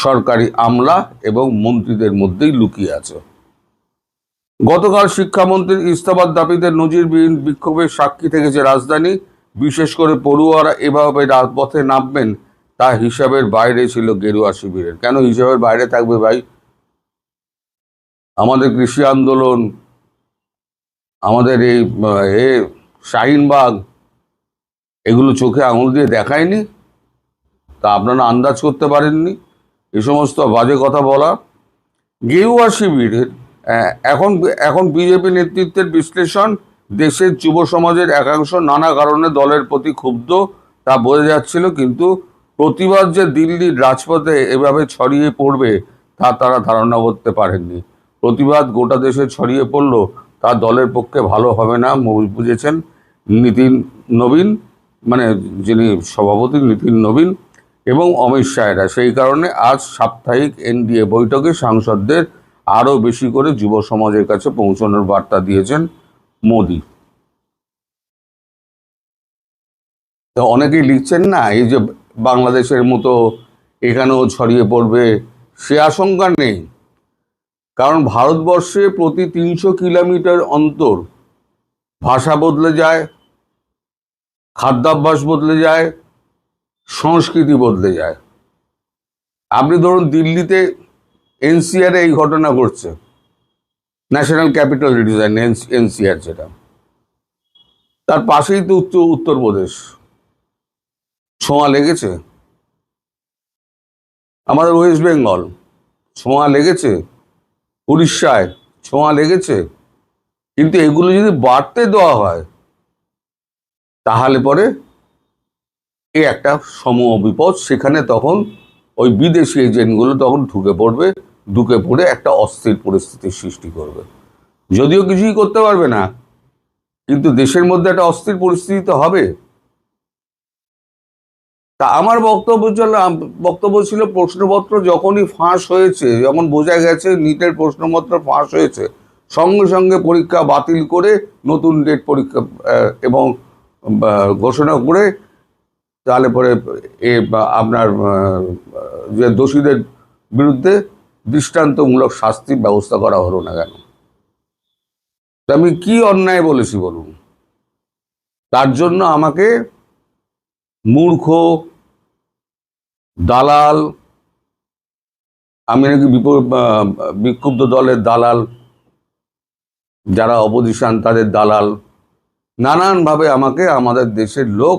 সরকারি আমলা এবং মন্ত্রীদের মধ্যেই লুকিয়ে আছে। গতকাল শিক্ষামন্ত্রীর ইস্তফার দাবিতে নজিরবিহীন বিক্ষোভের সাক্ষী থেকেছে রাজধানী। বিশেষ করে পড়ুয়ারা এভাবে রাজপথে নামবেন তা হিসাবের বাইরে ছিল গেরুয়া শিবিরের। কেন হিসাবের বাইরে থাকবে ভাই? আমাদের কৃষি আন্দোলন, আমাদের এই শাহিনবাগ, এগুলো চোখে আঙুল দিয়ে দেখায়নি? তা আপনারা আন্দাজ করতে পারেননি? এই সমস্ত বাজে কথা বলা। গেরুয়া শিবিরের এখন বিজেপি নেতৃত্বের বিশ্লেষণ, দেশের যুব সমাজের একাংশ নানা কারণে দলের প্রতি ক্ষুব্ধ তা বোঝা যাচ্ছিল, কিন্তু প্রতিবাদ যে দিল্লির রাজপথে এভাবে ছড়িয়ে পড়বে তা তারা ধারণা করতে পারেননি। প্রতিবাদ গোটা দেশে ছড়িয়ে পড়লো তা দলের পক্ষে ভালো হবে না বুঝেছেন নীতিন নবীন, মানে যিনি সভাপতি নীতিন নবীন এবং অমিত শাহেরা। সেই কারণে আজ সাপ্তাহিক এনডিএ বৈঠকে সাংসদদের আরও বেশি করে যুব সমাজের কাছে পৌঁছানোর বার্তা দিয়েছেন মোদী। তো অনেকেই লিখছেন না, এই যে বাংলাদেশের মতো এখানেও ছড়িয়ে পড়বে, সে আশঙ্কা নেই। কারণ ভারতবর্ষে প্রতি 300 কিলোমিটার অন্তর ভাষা বদলে যায়, খাদ্যাভ্যাস বদলে যায়, সংস্কৃতি বদলে যায়। আপনি ধরুন দিল্লিতে এনসিআর এই ঘটনা ঘটছে, ন্যাশনাল ক্যাপিটাল ডিজাইন এনসিআর, যেটা তার পাশেই তো উত্তরপ্রদেশ। ছোঁয়া লেগেছে? আমাদের ওয়েস্ট বেঙ্গল ছোঁয়া লেগেছে, উড়িষ্যায় ছোঁয়া লেগেছে। কিন্তু এগুলো যদি বাড়তে দেওয়া হয় তাহলে পরে এই একটা সমূহ বিপদ। সেখানে তখন ওই বিদেশি এজেন্টগুলো তখন ঢুকে পড়ে একটা অস্থির পরিস্থিতির সৃষ্টি করবে। যদিও কিছুই করতে পারবে না, কিন্তু দেশের মধ্যে একটা অস্থির পরিস্থিতি তো হবে। তা আমার বক্তব্য ছিল প্রশ্নপত্র যখনই ফাঁস হয়েছে, যখন বোঝা গেছে নিটের প্রশ্নপত্র ফাঁস হয়েছে, সঙ্গে সঙ্গে পরীক্ষা বাতিল করে নতুন ডেট পরীক্ষা এবং ঘোষণা করে তাহলে পরে আপনার যে দোষীদের বিরুদ্ধে দৃষ্টান্তমূলক শাস্তির ব্যবস্থা করা হলো না কেন? আমি কি অন্যায় বলেছি বলুন? তার জন্য আমাকে মূর্খ, দালাল, আমি নাকি বিক্ষুব্ধ দলের দালাল, যারা অপোজিশন তাদের দালাল, নানানভাবে আমাকে আমাদের দেশের লোক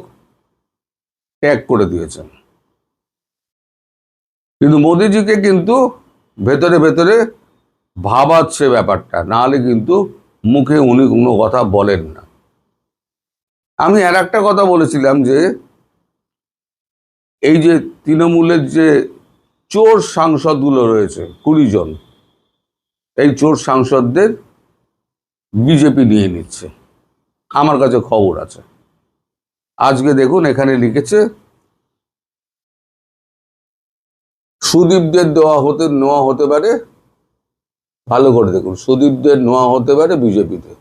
ট্যাগ করে দিয়েছেন। কিন্তু মোদিজিকে কিন্তু ভেতরে ভেতরে ভাবাচ্ছে ব্যাপারটা, নাহলে কিন্তু মুখে উনি কোনো কথা বলেন না। আমি আর একটা কথা বলেছিলাম যে এই যে তৃণমূলের যে চোর সাংসদগুলো রয়েছে 20 জন, এই চোর সাংসদদের বিজেপি নিয়ে নিচ্ছে। আমার কাছে খবর আছে। আজকে দেখুন এখানে লিখেছে সুদীপদের নেওয়া হতে পারে, ভালো করে দেখুন, সুদীপদের নেওয়া হতে পারে বিজেপিতে।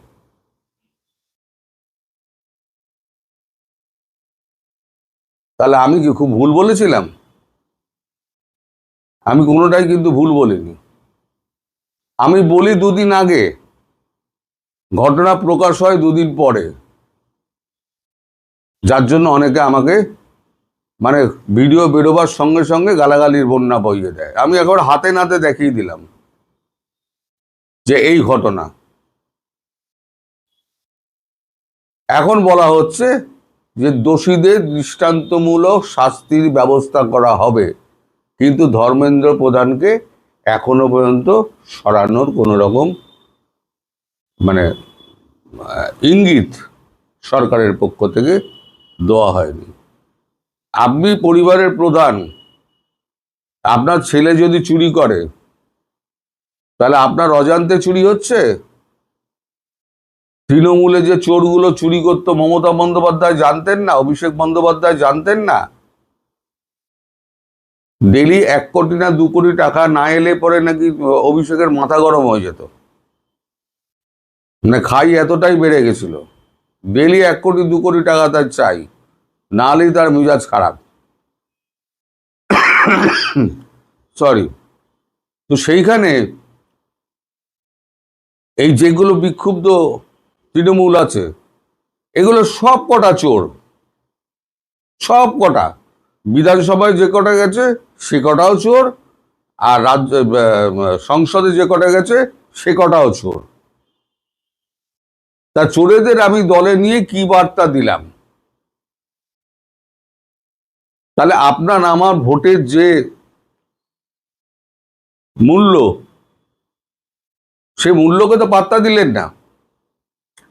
তাহলে আমি কি খুব ভুল বলেছিলাম? আমি কোনোটাই কিন্তু ভুল বলিনি। আমি বলি 2 দিন আগে, ঘটনা প্রকাশ হয় 2 দিন পরে, যার জন্য অনেকে আমাকে মানে ভিডিও বেরোবার সঙ্গে সঙ্গে গালাগালির বন্যা বইয়ে দেয়। আমি একবার হাতে নাতে দেখিয়ে দিলাম যে এই ঘটনা। এখন বলা হচ্ছে যে দোষীদের দৃষ্টান্তমূলক শাস্তির ব্যবস্থা করা হবে, কিন্তু ধর্মেন্দ্র প্রধানকে এখনো পর্যন্ত সরানোর কোনো রকম মানে ইঙ্গিত সরকারের পক্ষ থেকে দেওয়া হয়নি। আপনি পরিবারের প্রধান, আপনার ছেলে যদি চুরি করে তাহলে আপনার অজান্তে চুরি হচ্ছে? তৃণমূলে যে চোরগুলো চুরি করতো মমতা বন্দ্যোপাধ্যায় জানতেন না? অভিষেক বন্দ্যোপাধ্যায় জানতেন না? ডেলি 1 কোটি না 2 কোটি টাকা না এলে পরে নাকি অভিষেকের মাথা গরম হয়ে যেত, মানে খাই এতটাই বেড়ে গেছিল। ডেলি 1 কোটি 2 কোটি টাকা তার চাই, না হলেই তার মেজাজ খারাপ। সরি। তো সেইখানে এই যেগুলো বিক্ষুব্ধ তৃণমূল আছে, এগুলো সব কটা চোর, সব কটা। বিধানসভায় যে কটা গেছে সে কটাও চোর, আর রাজ্য সংসদে যে কটা গেছে সে কটাও চোর। তা চোরেদের আমি দলে নিয়ে কি বার্তা দিলাম? তাহলে আপনার আমার ভোটের যে মূল্য, সে মূল্যকে তো পাত্তা দিলেন না।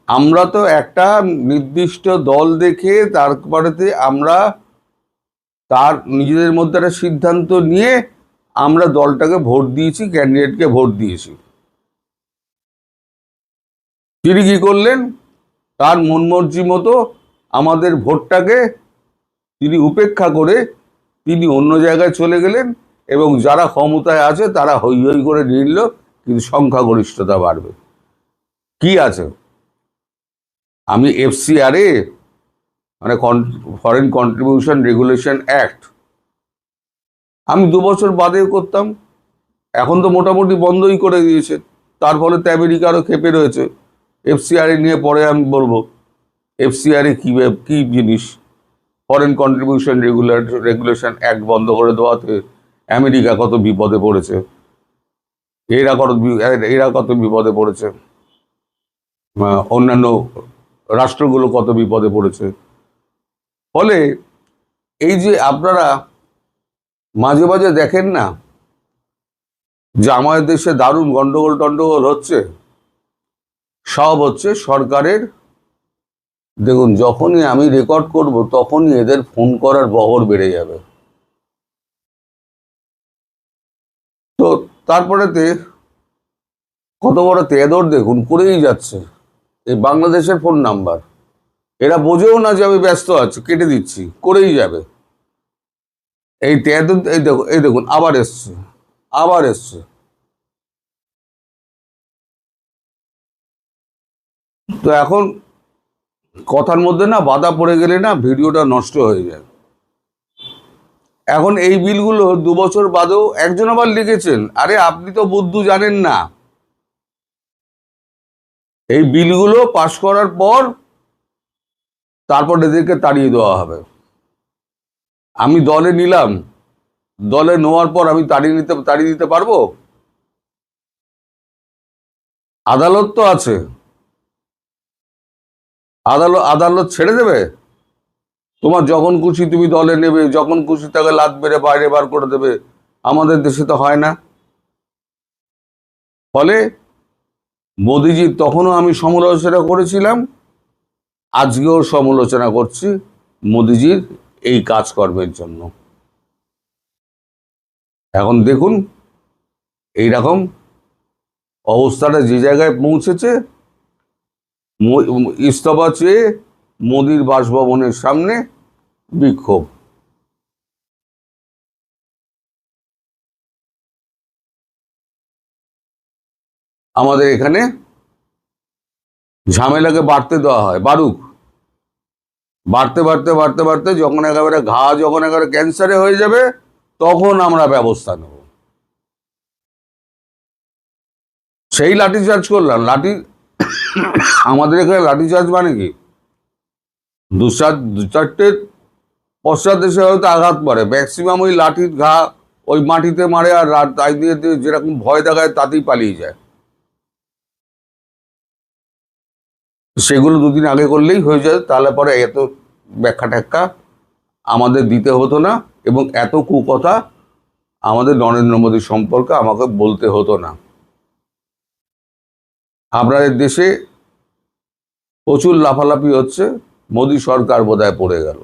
আমরা তো একটা নির্দিষ্ট দল দেখে তারপরেতে আমরা তার নিজেদের মধ্যে একটা সিদ্ধান্ত নিয়ে আমরা দলটাকে ভোট দিয়েছি, ক্যান্ডিডেটকে ভোট দিয়েছি। তিনি কি করলেন? তার মন মর্জি মতো আমাদের ভোটটাকে তিনি উপেক্ষা করে তিনি অন্য জায়গায় চলে গেলেন, এবং যারা ক্ষমতায় আছে তারা হৈ হৈ করে নিল, কিন্তু সংখ্যাগরিষ্ঠতা বাড়বে। কি আছে? আমি FCRA, মানে ফরেন কন্ট্রিবিউশন রেগুলেশন অ্যাক্ট, আমি 2 বছর বাদেও করতাম, এখন তো মোটামুটি বন্ধই করে দিয়েছে। তার ফলে তো আমেরিকা আরও খেপে রয়েছে। FCRA নিয়ে পরে আমি বলবো FCRA কি জিনিস। ফরেন কন্ট্রিবিউশন রেগুলেশন অ্যাক্ট বন্ধ করে দেওয়াতে আমেরিকা কত বিপদে পড়েছে, এরা কত বিপদে পড়েছে, অন্যান্য রাষ্ট্রগুলো কত বিপদে পড়েছে। ফলে এই যে আপনারা মাঝে মাঝে দেখেন না যে আমাদের দেশে দারুণ গন্ডগোল হচ্ছে, সব হচ্ছে সরকারের। দেখুন, যখনই আমি রেকর্ড করব তখনই এদের ফোন করার বহর বেড়ে যাবে। তো তারপরেতে কত বড় তেদর দেখুন করেই যাচ্ছে। এই বাংলাদেশের ফোন নাম্বার, এরা বোঝেও না যে আমি ব্যস্ত আছি, কেটে দিচ্ছি, করেই যাবে। এই তেদর, এই দেখুন আবার এসছে। তো এখন কথার মধ্যে না বাধা পড়ে গেলে না ভিডিওটা নষ্ট হয়ে যায়। এখন এই বিলগুলো 2 বছর বাদেও একজন আবার লিখেছেন, আরে আপনি তো বুদ্ধু জানেন না, এই বিলগুলো পাশ করার পর তারপর এদেরকে তাড়িয়ে দেওয়া হবে। আমি দলে নিলাম, দলে নেওয়ার পর আমি তাড়িয়ে দিতে পারবো? আদালত তো আছে, আদালত ছেড়ে দেবে? তোমার যখন খুশি তুমি দলে নেবে, যখন খুশি তাকে লাত মেরে বাইরে বার করে দেবে। আমাদের দেশে তো হয় না। ফলে মোদিজির তখনও আমি সমালোচনা করেছিলাম, আজকেও সমালোচনা করছি মোদিজির এই কাজকর্মের জন্য। এখন দেখুন এইরকম অবস্থাটা যে জায়গায় পৌঁছেছে, ইস্তফা চেয়ে মোদির বাসভবনের সামনে বিক্ষোভ। আমাদের এখানে ঝামেলাকে বাড়তে দেওয়া হয়, বাড়ুক, বাড়তে যখন একেবারে ক্যান্সারে হয়ে যাবে তখন আমরা ব্যবস্থা নেব। সেই লাঠিচার্জ করলাম। আমাদের এখানে লাঠিচার্জ মানে কি, 2-4টে পশ্চাৎ দেশে হয়তো আঘাত পড়ে, ম্যাক্সিমাম ওই লাঠির ঘা ওই মাটিতে মারে, আর তাই দিয়ে যেরকম ভয় দেখায় তাতেই পালিয়ে যায়। সেগুলো 2 দিন আগে করলেই হয়ে যায়, তাহলে পরে এত ব্যাখ্যা ট্যাখ্যা আমাদের দিতে হতো না, এবং এত কুকথা আমাদের নরেন্দ্র মোদী সম্পর্কে আমাকে বলতে হতো না। আপনাদের দেশে প্রচুর লাফালাফি হচ্ছে, মোদী সরকার বোধহয় পড়ে গেল।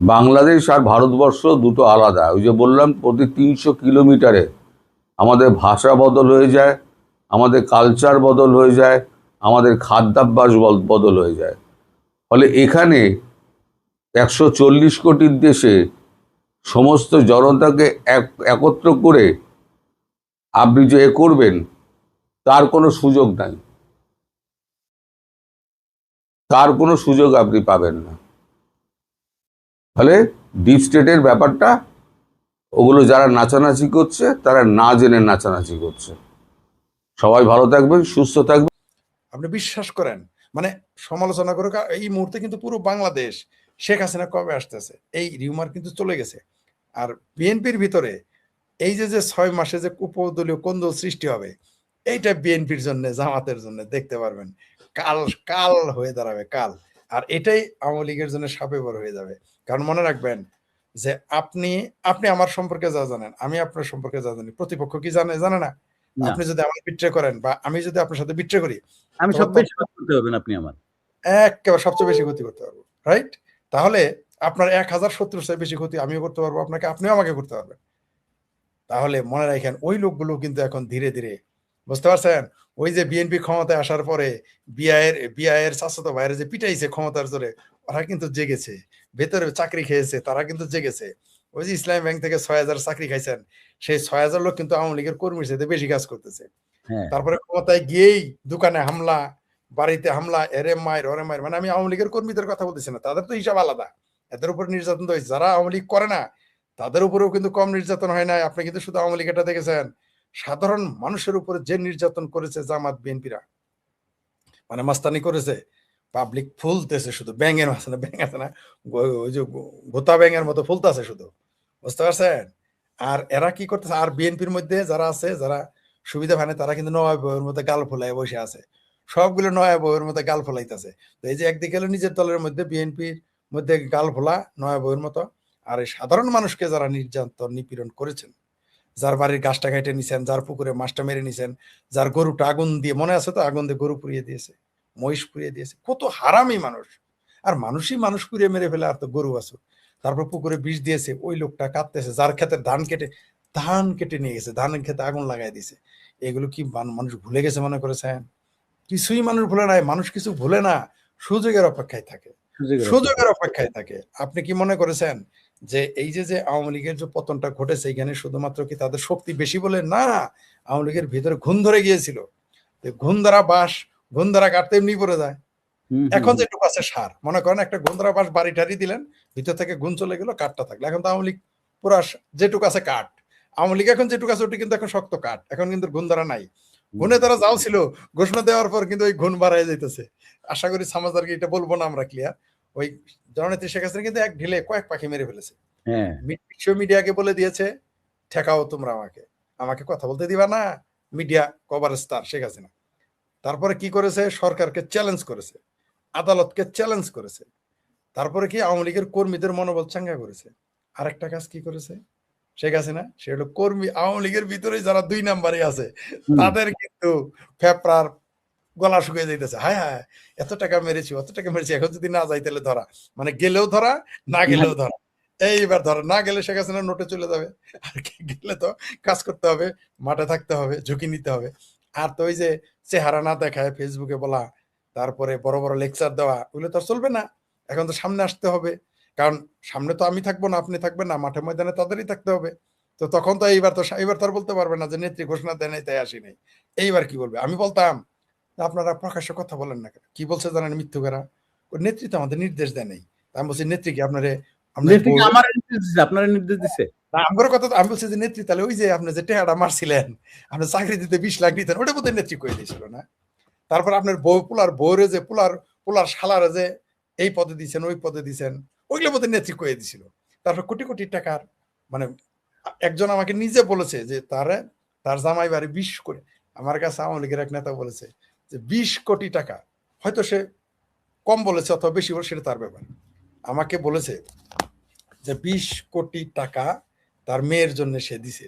বাংলাদেশ আর ভারতবর্ষ দুটো আলাদা। ওই যে বললাম, প্রতি 300 কিলোমিটারে আমাদের ভাষা বদল হয়ে যায়, আমাদের কালচার বদল হয়ে যায়, আমাদের খাদ্যাভ্যাস বদল হয়ে যায়। ফলে এখানে 140 কোটির দেশে সমস্ত জনতাকে একত্র করে আপনি যে করবেন, তার কোনো সুযোগ নাই, তার কোনো সুযোগ আপনি পাবেন না। ফলে ডিপ স্টেটের ব্যাপারটা, ওগুলো যারা নাচানাচি করছে তারা না জেনে নাচানাচি করছে। সবাই ভালো থাকবেন, সুস্থ থাকবেন। আপনি বিশ্বাস করেন, মানে সমালোচনা করে এই মুহূর্তে কিন্তু পুরো বাংলাদেশ শেখ হাসিনা কবে আসতেছে এই রিউমার কিন্তু চলে গেছে। আর বিএনপির ভিতরে এই যে 6 মাসে যে উপদলীয় কোন্দল সৃষ্টি হবে, এইটা বিএনপির জন্য, জামাতের জন্য দেখতে পারবেন কাল কাল হয়ে দাঁড়াবে, কাল। আর এটাই আওয়ামী লীগের জন্য সাপে বড় হয়ে যাবে। কারণ মনে রাখবেন যে আপনি আমার সম্পর্কে যা জানেন, আমি আপনার সম্পর্কে যা জানি, প্রতিপক্ষ কি জানে জানে না। আপনি যদি আমার বিট্রে করেন বা আমি যদি আপনার সাথে বিট্রে করি, আমি সব বেশি করতে হবেন আপনি আমার, একেবারে সবচেয়ে বেশি ক্ষতি করতে পারবো, রাইট? তাহলে আপনার 1000 শত্রুর চেয়ে বেশি ক্ষতি আমিও করতে পারবো আপনাকে, আপনিও আমাকে করতে পারবেন। তাহলে মনে রাখেন ওই লোকগুলো কিন্তু এখন ধীরে ধীরে, বুঝতে পারছেন, ওই যে বিএনপি ক্ষমতায় আসার পরে বিআইয়ের চাচাতো ভাইয়ের যে পিটাইছে ক্ষমতার জোরে, ওরা কিন্তু জেগেছে, ভেতরে চাকরি খেয়েছে, তারা কিন্তু জেগেছে। ওই যে ইসলামী ব্যাংক থেকে 6000 চাকরি খাইছেন, সেই 6000 লোক কিন্তু আওয়ামী লীগের কর্মীর সাথে বেশি কাজ করতেছে। তারপরে ক্ষমতায় গিয়েই দোকানে হামলা, বাড়িতে হামলা, এরে মায়ের ওরে মায়ের, মানে আমি আওয়ামী লীগের কর্মীদের কথা বলতেছি না, তাদের তো হিসাব আলাদা, এদের উপর নির্যাতন তো হয়েছে। যারা আওয়ামী লীগ করে না তাদের উপরেও কিন্তু কম নির্যাতন হয় নাই। আপনি কিন্তু শুধু আওয়ামী লীগটা দেখেছেন, সাধারণ মানুষের উপরে যে নির্যাতন করেছে জামাত বিএনপিরা, মানে মাস্তানি করেছে, পাবলিক ফুলতেছে শুধু, ব্যাঙের আছে না, ব্যাঙ আছে না, ওই যে গোতা ব্যাঙের মতো ফুলতেছে শুধু, বুঝতে পারছেন? আর এরা কি করতেছে, আর বিএনপির মধ্যে যারা আছে, যারা সুবিধা পায় না, তারা কিন্তু নয়া বউয়ের মধ্যে গাল ফোলায় বসে আছে, সবগুলো নয়া বউয়ের মধ্যে গাল ফোলাইতেছে। তো এই যে একদিকে হলো নিজের দলের মধ্যে, বিএনপির মধ্যে গাল ফোলা নয়া বউয়ের মতো, আর এই সাধারণ মানুষকে যারা নির্যাতন নিপীড়ন করেছেন, যার বাড়ির গাছটা কেটে নিছেন, যার পুকুরে মাছটা মেরে নিছেন, যার গরুটা আগুন দিয়ে, মনে আছে তো, আগুন দিয়ে গরু পুড়িয়ে দিয়েছে, মহিষ পুড়িয়ে দিয়েছে, কত হারামি মানুষ। আর মানুষই মানুষ পুড়িয়ে মেরে ফেলে, আর তো গরু আছে। তারপর পুকুরে বিষ দিয়েছে, ওই লোকটা কাঁদতেছে, যার ক্ষেতের ধান কেটে নিয়ে গেছে, ধানের ক্ষেতে আগুন লাগাই দিয়েছে। এগুলো কি মানুষ ভুলে গেছে মনে করেছেন? কিছুই মানুষ ভুলে নাই, মানুষ কিছু ভুলে না, সুযোগের অপেক্ষায় থাকে, সুযোগের অপেক্ষায় থাকে। আপনি কি মনে করেছেন যে এই যে আওয়ামী লীগের যে পতনটা ঘটেছে, এখানে শুধুমাত্র কি তাদের শক্তি বেশি বলে? না, আওয়ামী লীগের ভিতরে ঘুণ ধরে গিয়েছিল, ঘুণ ধরা বাঁশ, ঘুণ ধরা কাটতে এমনি পড়ে যায়। এখন যেটুকু আছে সার, মনে করেন একটা ঘুণ ধরা বাঁশ বাড়ি টাড়ি দিলেন, ভিতর থেকে ঘুণ চলে গেল, কাঠটা থাকলো। এখন তো আওয়ামী লীগ পুরা যেটুকু আছে কাঠ, আওয়ামী লীগ এখন যেটুকু আছে ওটি কিন্তু এখন শক্ত কাঠ, এখন কিন্তু ঘুণ ধরা নাই। ঘুণে তারা যাও ছিল, ঘোষণা দেওয়ার পর কিন্তু ওই ঘুণ বাড়াই যাইতেছে। আশা করি সমাজদারকে এটা বলবো না আমরা, ক্লিয়ার। ওই জননেত্রী শেখ হাসিনা কিন্তু এক ঢিলে কয়েক পাখি মেরে ফেলেছে। বিশ্ব মিডিয়াকে বলে দিয়েছে, ঠেকাও তোমরা আমাকে, আমাকে কথা বলতে দিবা না, মিডিয়া কভারেজ তার শেখ হাসিনা। তারপরে কি করেছে, সরকারকে চ্যালেঞ্জ করেছে, আদালতকে চ্যালেঞ্জ করেছে। তারপরে কি আওয়ামী লীগের কর্মীদের মনোবল চাঙ্গা করেছে। আরেকটা কাজ কি করেছে শেখ হাসিনা, সে হলো কর্মী, আওয়ামী লীগের ভিতরে যারা 2 নম্বরে আছে তাদের কিন্তু ফেফড়ার গলা শুকিয়ে যাইতেছে। হায় হায়, এত টাকা মেরেছি, অত টাকা মেরেছি, এখন যদি না যাই তাহলে ধরা, মানে গেলেও ধরা, না গেলেও ধরা। এইবার ধরা না গেলে শেখ হাসিনা নোটে চলে যাবে, আর গেলে তো কাজ করতে হবে, মাঠে থাকতে হবে, ঝুঁকি নিতে হবে। আর তো ওই যে চেহারা না দেখায় ফেসবুকে বলা, তারপরে বড় বড় লেকচার দেওয়া, ওগুলো তো চলবে না। এখন তো সামনে আসতে হবে, কারণ সামনে তো আমি থাকবো না, আপনি থাকবেন না, মাঠে ময়দানে তাদেরই থাকতে হবে। তো তখন তো এইবার তো আর বলতে পারবে না যে নেত্রী ঘোষণা দেয় নাই তাই আসি নাই। এইবার কি বলবে? আমি বলতাম আপনারা প্রকাশ্যে কথা বলেন না কেন? কি বলছে জানেন মিথ্যুকেরা? ওই নেত্রী তো আমাদের নির্দেশ দেয় নাই। আমি বলছি নেত্রী কি আপনারা নির্দেশ দিচ্ছে? আমার কথা তো, আমি বলছি যে নেত্রী তাহলে ওই যে আপনি যে টেহাটা মারছিলেন, আপনি চাকরি দিতে 20 লাখ দিতেন, ওটা বোধহয় নেত্রী কয়ে দিয়েছিল না? তারপর আপনার বউরে যে পোলার শালারে যে এই পদে দিচ্ছেন, ওই পদে দিচ্ছেন, ওইগুলো বোধহয় নেত্রী কয়ে দিছিল। তারপর কোটি কোটি টাকার, মানে একজন আমাকে নিজে বলেছে যে তার জামাই বাড়ি 20 কোটি, আমার কাছে আওয়ামী লীগের এক নেতা বলেছে যে 20 কোটি টাকা, হয়তো সে কম বলেছে অথবা বেশি বলে, সেটা তার ব্যাপার। আমাকে বলেছে যে 20 কোটি টাকা তার মেয়ের জন্য সে দিছে।